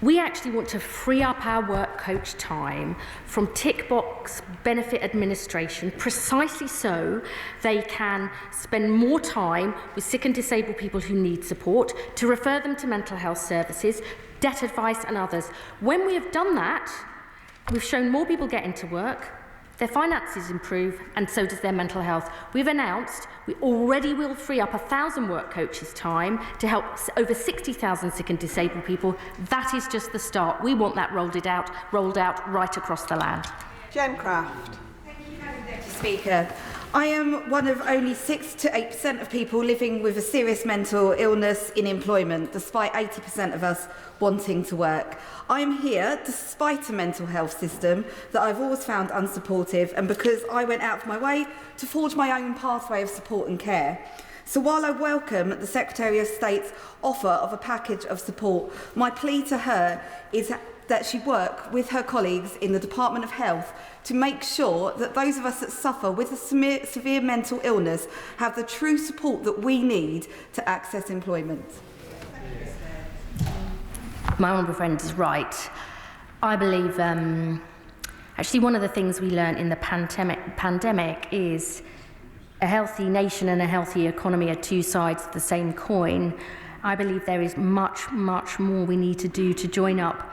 We actually want to free up our work coach time from tick box benefit administration, precisely so they can spend more time with sick and disabled people who need support, to refer them to mental health services, debt advice and others. When we have done that, we've shown more people get into work, their finances improve, and so does their mental health. We've announced we already will free up 1,000 work coaches' time to help over 60,000 sick and disabled people. That is just the start. We want that rolled out right across the land. Jen Craft. Speaker, I am one of only 6 to 8% of people living with a serious mental illness in employment, despite 80% of us wanting to work. I am here despite a mental health system that I've always found unsupportive, and because I went out of my way to forge my own pathway of support and care. So while I welcome the Secretary of State's offer of a package of support, my plea to her is that she work with her colleagues in the Department of Health to make sure that those of us that suffer with a severe mental illness have the true support that we need to access employment. My honourable friend is right. I believe actually one of the things we learned in the pandemic is a healthy nation and a healthy economy are two sides of the same coin. I believe there is much, much more we need to do to join up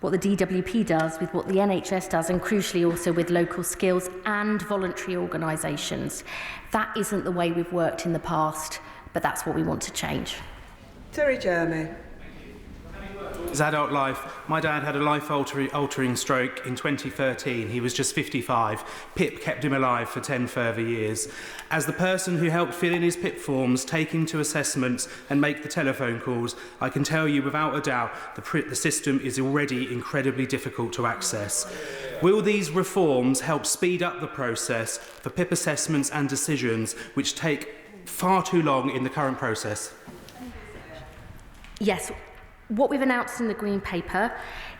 what the DWP does with what the NHS does, and crucially also with local skills and voluntary organisations. That isn't the way we've worked in the past, but that's what we want to change. Terry Jeremy. His adult life, my dad had a life-altering stroke in 2013. He was just 55. PIP kept him alive for 10 further years. As the person who helped fill in his PIP forms, take him to assessments and make the telephone calls, I can tell you without a doubt the system is already incredibly difficult to access. Will these reforms help speed up the process for PIP assessments and decisions, which take far too long in the current process? Yes. What we've announced in the Green Paper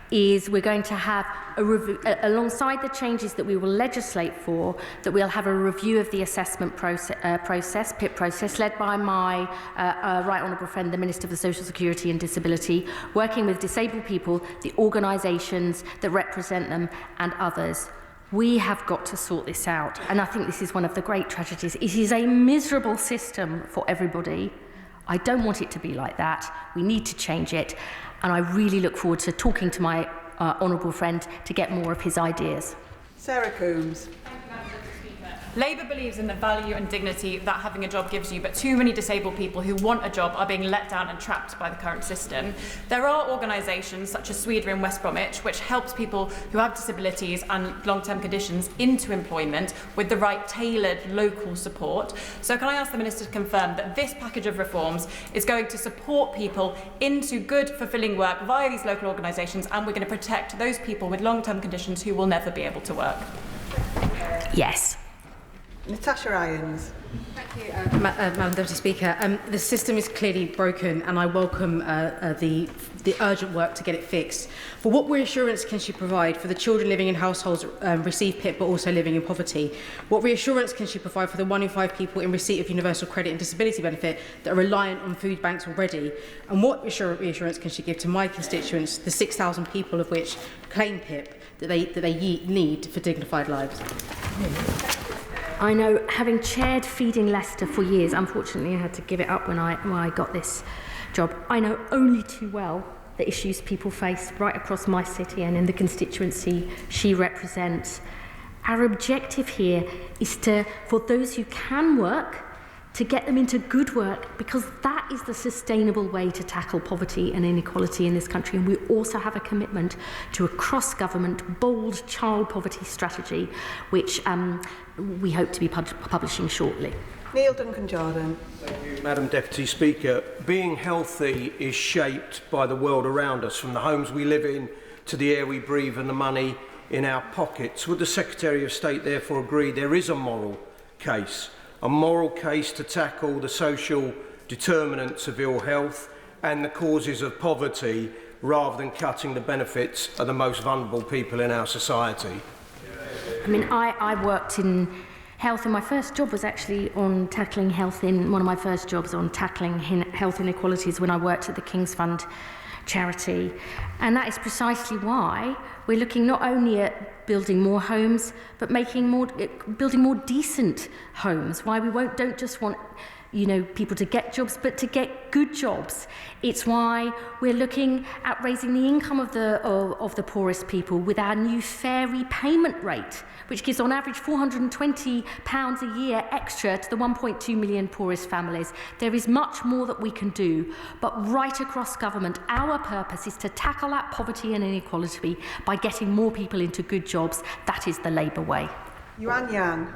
is we're going to have a review, alongside the changes that we will legislate for, that we'll have a review of the assessment process, PIP process, led by my right honourable friend, the Minister for Social Security and Disability, working with disabled people, the organisations that represent them and others. We have got to sort this out, and I think this is one of the great tragedies. It is a miserable system for everybody. I don't want it to be like that. We need to change it, and I really look forward to talking to my honourable friend to get more of his ideas. Sarah Coombs. Labour believes in the value and dignity that having a job gives you, but too many disabled people who want a job are being let down and trapped by the current system. There are organisations such as Sweden and West Bromwich which helps people who have disabilities and long-term conditions into employment with the right tailored local support. So can I ask the Minister to confirm that this package of reforms is going to support people into good, fulfilling work via these local organisations, and we're going to protect those people with long-term conditions who will never be able to work? Yes. Natasha Irons. Thank you, Madam Deputy Speaker. The system is clearly broken, and I welcome the urgent work to get it fixed. But what reassurance can she provide for the children living in households receive PIP but also living in poverty? What reassurance can she provide for the 1 in 5 people in receipt of universal credit and disability benefit that are reliant on food banks already? And what reassurance can she give to my constituents, the 6,000 people of which claim PIP, that they need for dignified lives? I know, having chaired Feeding Leicester for years, unfortunately I had to give it up when I got this job, I know only too well the issues people face right across my city and in the constituency she represents. Our objective here is for those who can work, to get them into good work, because that is the sustainable way to tackle poverty and inequality in this country. And we also have a commitment to a cross-government, bold child poverty strategy, which we hope to be publishing shortly. Neil Duncan-Jordan. Thank you, Madam Deputy Speaker. Being healthy is shaped by the world around us, from the homes we live in to the air we breathe and the money in our pockets. Would the Secretary of State therefore agree there is a moral case to tackle the social determinants of ill health and the causes of poverty, rather than cutting the benefits of the most vulnerable people in our society? I mean, I worked in health, and my first job was actually on tackling health health inequalities when I worked at the King's Fund charity. And that is precisely why we're looking not only at building more homes, but building more decent homes. Why we don't just want people to get jobs, but to get good jobs. It's why we're looking at raising the income of the poorest people with our new fair repayment rate, which gives on average £420 a year extra to the 1.2 million poorest families. There is much more that we can do, but right across government, our purpose is to tackle that poverty and inequality by getting more people into good jobs. That is the Labour way. Yuan Yang.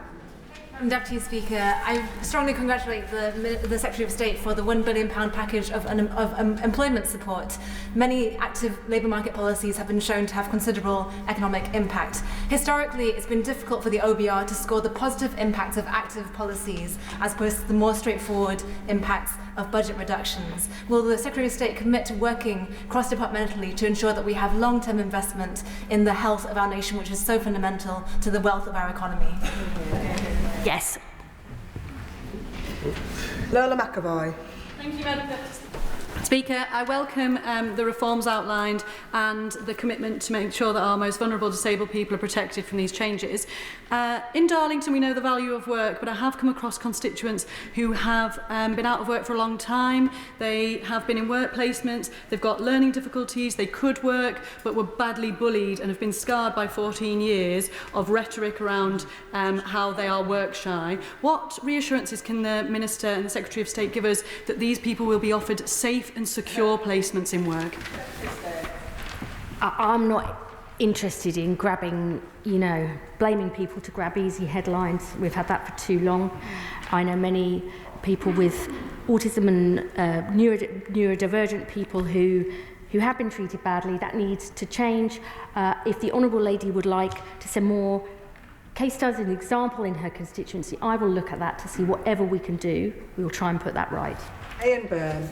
Deputy Speaker, I strongly congratulate the Secretary of State for the £1 billion package of employment support. Many active labour market policies have been shown to have considerable economic impact. Historically, it's been difficult for the OBR to score the positive impacts of active policies as opposed to the more straightforward impacts of budget reductions. Will the Secretary of State commit to working cross-departmentally to ensure that we have long-term investment in the health of our nation, which is so fundamental to the wealth of our economy? Yes. Lola McAvoy. Thank you, Madam Speaker. I welcome the reforms outlined and the commitment to make sure that our most vulnerable disabled people are protected from these changes. In Darlington, we know the value of work, but I have come across constituents who have been out of work for a long time. They have been in work placements, they've got learning difficulties, they could work, but were badly bullied and have been scarred by 14 years of rhetoric around how they are work shy. What reassurances can the Minister and the Secretary of State give us that these people will be offered safe and secure placements in work? I'm not interested in blaming people to grab easy headlines. We've had that for too long. I know many people with autism and neurodivergent people who have been treated badly. That needs to change. If the Honourable Lady would like to send more case studies and example in her constituency, I will look at that to see whatever we can do. We will try and put that right. Ian Byrne.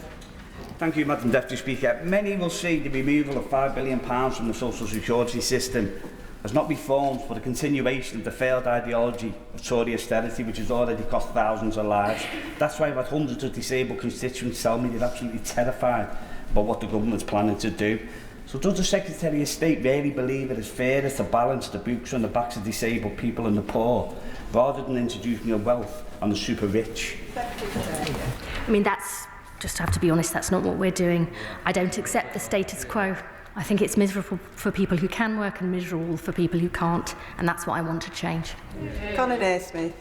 Thank you, Madam Deputy Speaker. Many will see the removal of £5 billion from the social security system as not reforms but a continuation of the failed ideology of Tory austerity, which has already cost thousands of lives. That's why I've had hundreds of disabled constituents tell me they're absolutely terrified about what the government's planning to do. So does the Secretary of State really believe it is fair to balance the books on the backs of disabled people and the poor, rather than introducing your wealth on the super rich? I mean, just have to be honest, that's not what we're doing. I don't accept the status quo. I think it's miserable for people who can work and miserable for people who can't, and that's what I want to change. Conor Naismith.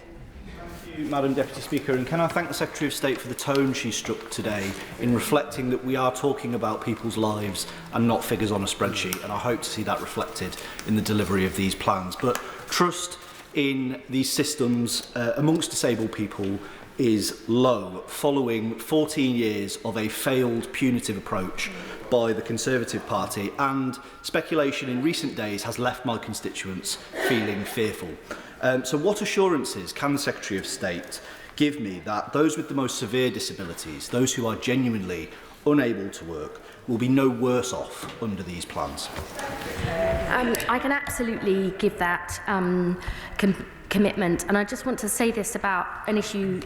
Thank you, Madam Deputy Speaker, and can I thank the Secretary of State for the tone she struck today in reflecting that we are talking about people's lives and not figures on a spreadsheet, and I hope to see that reflected in the delivery of these plans. But trust in these systems amongst disabled people is low, following 14 years of a failed punitive approach by the Conservative Party, and speculation in recent days has left my constituents feeling fearful. So what assurances can the Secretary of State give me that those with the most severe disabilities, those who are genuinely unable to work, will be no worse off under these plans? I can absolutely give that commitment, and I just want to say this about an issue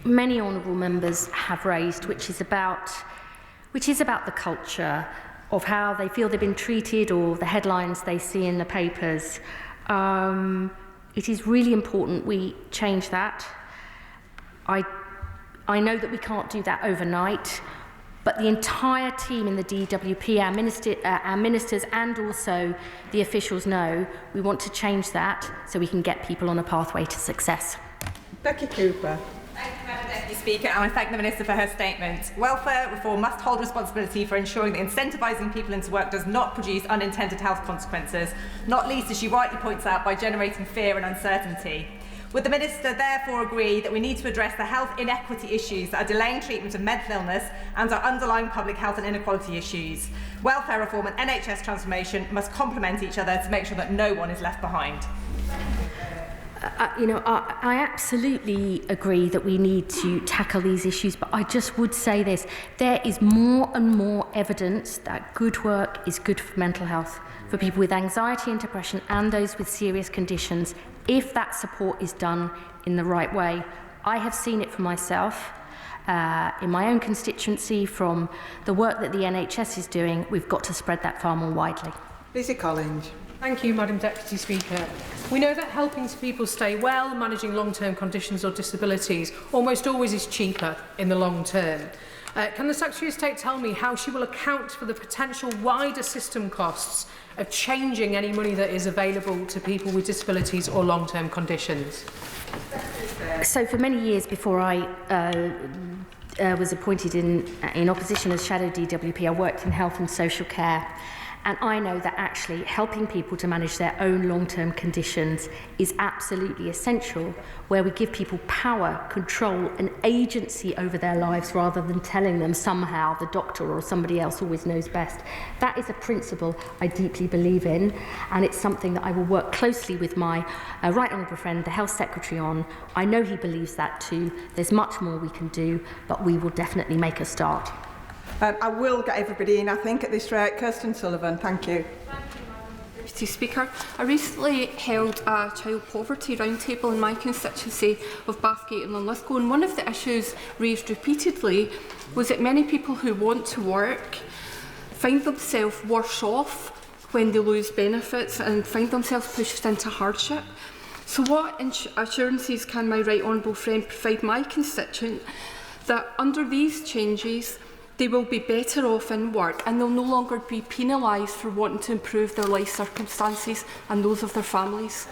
many honourable members have raised, which is about the culture of how they feel they've been treated or the headlines they see in the papers. It is really important we change that. I know that we can't do that overnight, but the entire team in the DWP, our ministers and also the officials know we want to change that so we can get people on a pathway to success. Becky Cooper. Thank you, Madam Deputy Speaker, and I thank the Minister for her statement. Welfare reform must hold responsibility for ensuring that incentivising people into work does not produce unintended health consequences, not least, as she rightly points out, by generating fear and uncertainty. Would the Minister therefore agree that we need to address the health inequity issues that are delaying treatment of mental illness and our underlying public health and inequality issues? Welfare reform and NHS transformation must complement each other to make sure that no one is left behind. I absolutely agree that we need to tackle these issues, but I just would say this. There is more and more evidence that good work is good for mental health, for people with anxiety and depression and those with serious conditions, if that support is done in the right way. I have seen it for myself. In my own constituency, from the work that the NHS is doing, we've got to spread that far more widely. Lizzie Collins. Thank you, Madam Deputy Speaker. We know that helping people stay well and managing long-term conditions or disabilities almost always is cheaper in the long term. Can the Secretary of State tell me how she will account for the potential wider system costs of changing any money that is available to people with disabilities or long-term conditions? So for many years before I was appointed in opposition as Shadow DWP, I worked in health and social care. And I know that actually helping people to manage their own long-term conditions is absolutely essential, where we give people power, control and agency over their lives rather than telling them somehow the doctor or somebody else always knows best. That is a principle I deeply believe in, and it's something that I will work closely with my Right Honourable friend, the Health Secretary, on. I know he believes that too. There's much more we can do, but we will definitely make a start. I will get everybody in, I think, at this rate. Kirsten Sullivan, thank you. Deputy Speaker, I recently held a child poverty roundtable in my constituency of Bathgate and Linlithgow, and one of the issues raised repeatedly was that many people who want to work find themselves worse off when they lose benefits and find themselves pushed into hardship. So what assurances can my Right Honourable friend provide my constituent that under these changes they will be better off in work and they'll no longer be penalised for wanting to improve their life circumstances and those of their families?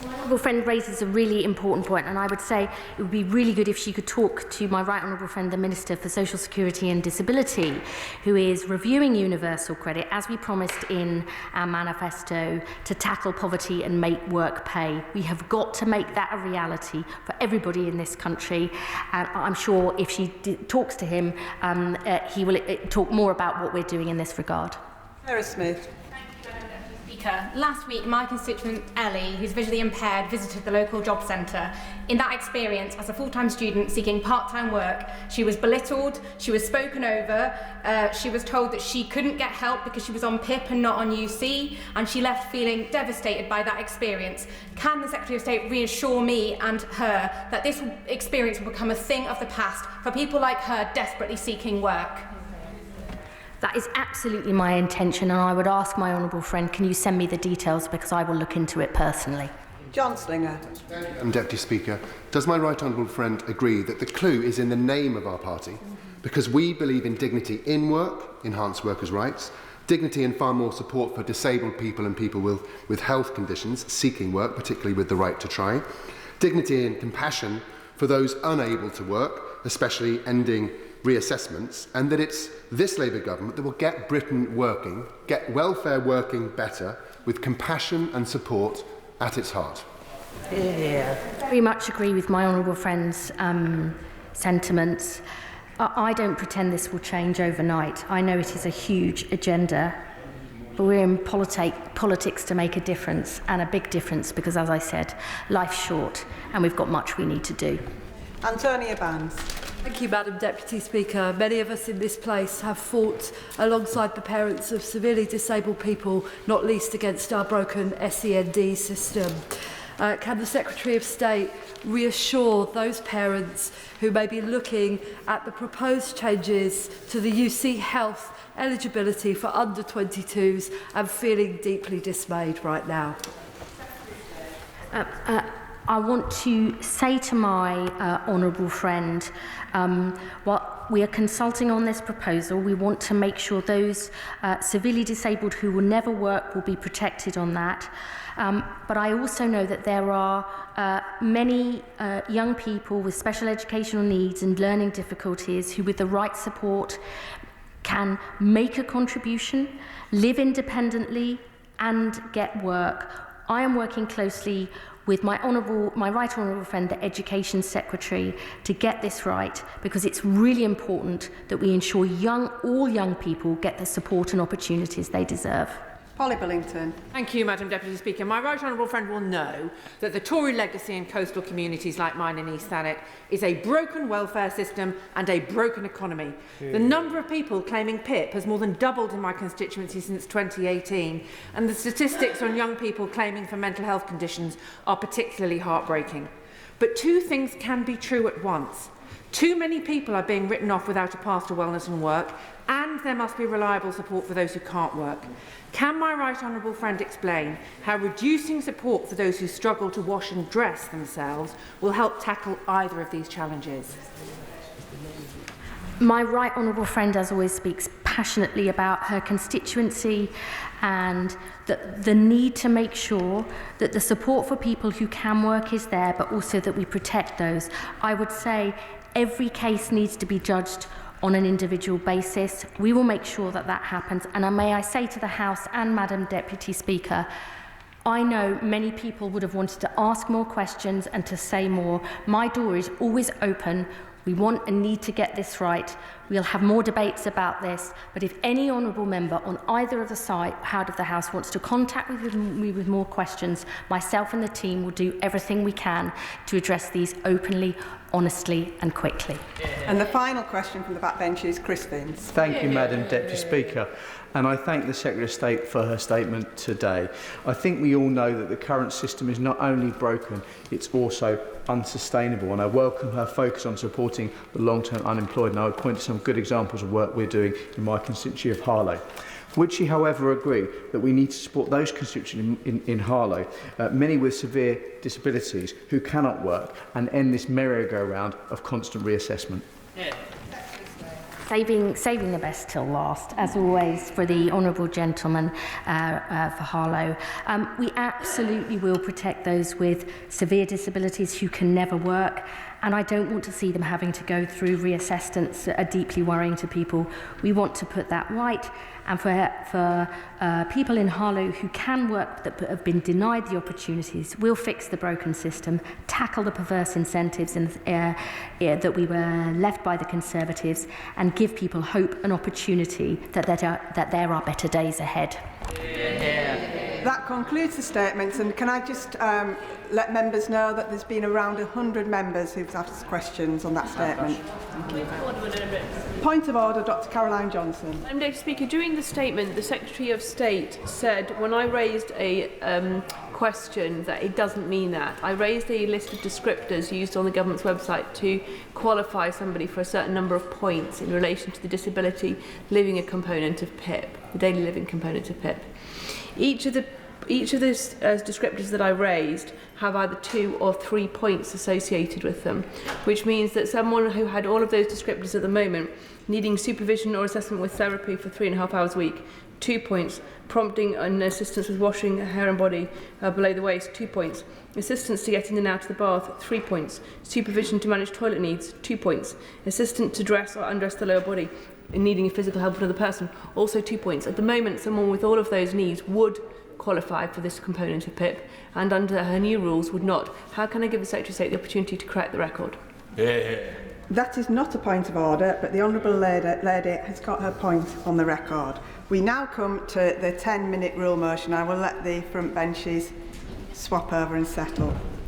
My honourable friend raises a really important point, and I would say it would be really good if she could talk to my right honourable friend, the Minister for Social Security and Disability, who is reviewing universal credit, as we promised in our manifesto, to tackle poverty and make work pay. We have got to make that a reality for everybody in this country, and I'm sure if she talks to him, he will talk more about what we're doing in this regard. Sarah Smith. Last week, my constituent Ellie, who's visually impaired, visited the local job centre. In that experience, as a full-time student seeking part-time work, she was belittled, she was spoken over, she was told that she couldn't get help because she was on PIP and not on UC, and she left feeling devastated by that experience. Can the Secretary of State reassure me and her that this experience will become a thing of the past for people like her desperately seeking work? That is absolutely my intention, and I would ask my honourable friend, can you send me the details, because I will look into it personally. John Slinger. Deputy Speaker, does my right honourable friend agree that the clue is in the name of our party? Because we believe in dignity in work, enhanced workers' rights, dignity and far more support for disabled people and people with health conditions seeking work, particularly with the right to try, dignity and compassion for those unable to work, especially ending reassessments, and that it's this Labour government that will get Britain working, get welfare working better, with compassion and support at its heart. Yeah. Very much agree with my honourable friend's sentiments. I don't pretend this will change overnight. I know it is a huge agenda, but we're in politics to make a difference, and a big difference, because, as I said, life's short and we've got much we need to do. Antonia Bands. Thank you, Madam Deputy Speaker. Many of us in this place have fought alongside the parents of severely disabled people, not least against our broken SEND system. Can the Secretary of State reassure those parents who may be looking at the proposed changes to the UC Health eligibility for under 22s and feeling deeply dismayed right now? I want to say to my honourable friend, well, we are consulting on this proposal. We want to make sure those severely disabled who will never work will be protected on that. But I also know that there are many young people with special educational needs and learning difficulties who, with the right support, can make a contribution, live independently and get work. I am working closely with my right honourable friend, the Education Secretary, to get this right, because it's really important that we ensure all young people get the support and opportunities they deserve. Polly Billington. Thank you, Madam Deputy Speaker. My right honourable friend will know that the Tory legacy in coastal communities like mine in East Thanet is a broken welfare system and a broken economy. The number of people claiming PIP has more than doubled in my constituency since 2018, and the statistics on young people claiming for mental health conditions are particularly heartbreaking. But two things can be true at once. Too many people are being written off without a path to wellness and work, and there must be reliable support for those who can't work. Can my right honourable friend explain how reducing support for those who struggle to wash and dress themselves will help tackle either of these challenges? My right honourable friend, as always, speaks passionately about her constituency and the need to make sure that the support for people who can work is there, but also that we protect those. I would say every case needs to be judged on an individual basis. We will make sure that that happens. And may I say to the House and Madam Deputy Speaker, I know many people would have wanted to ask more questions and to say more. My door is always open. We want and need to get this right. We'll have more debates about this, but if any honourable member on either of the side of the House wants to contact me with more questions, myself and the team will do everything we can to address these openly, honestly and quickly. And the final question from the backbench is Chris Vince. Thank you, Madam Deputy Speaker. And I thank the Secretary of State for her statement today. I think we all know that the current system is not only broken, it's also unsustainable, and I welcome her focus on supporting the long-term unemployed, and I would point to some good examples of work we're doing in my constituency of Harlow. Would she, however, agree that we need to support those constituents in Harlow, many with severe disabilities, who cannot work, and end this merry-go-round of constant reassessment? Yeah. Saving the best till last, as always, for the honourable gentleman for Harlow. We absolutely will protect those with severe disabilities who can never work, and I don't want to see them having to go through reassessments that are deeply worrying to people. We want to put that right, and for people in Harlow who can work but have been denied the opportunities, we'll fix the broken system, tackle the perverse incentives that we were left by the Conservatives, and give people hope and opportunity that there are better days ahead. That concludes the statements, and can I just let members know that there's been around 100 members who've asked questions on that statement. Point of order, Dr Caroline Johnson. Madam Deputy Speaker, during the statement, the Secretary of State said when I raised a question that it doesn't mean that. I raised a list of descriptors used on the government's website to qualify somebody for a certain number of points in relation to the disability living a component of PIP, the daily living component of PIP. Each of those descriptors that I raised have either 2 or 3 points associated with them, which means that someone who had all of those descriptors at the moment, needing supervision or assessment with therapy for 3.5 hours a week, 2 points, prompting and assistance with washing hair and body below the waist, 2 points, assistance to get in and out of the bath, 3 points, supervision to manage toilet needs, 2 points, assistance to dress or undress the lower body, needing physical help of another person, also 2 points. At the moment, someone with all of those needs would qualify for this component of PIP, and under her new rules would not. How can I give the Secretary of State the opportunity to correct the record? That is not a point of order, but the Honourable Lady has got her point on the record. We now come to the 10-minute rule motion. I will let the front benches swap over and settle.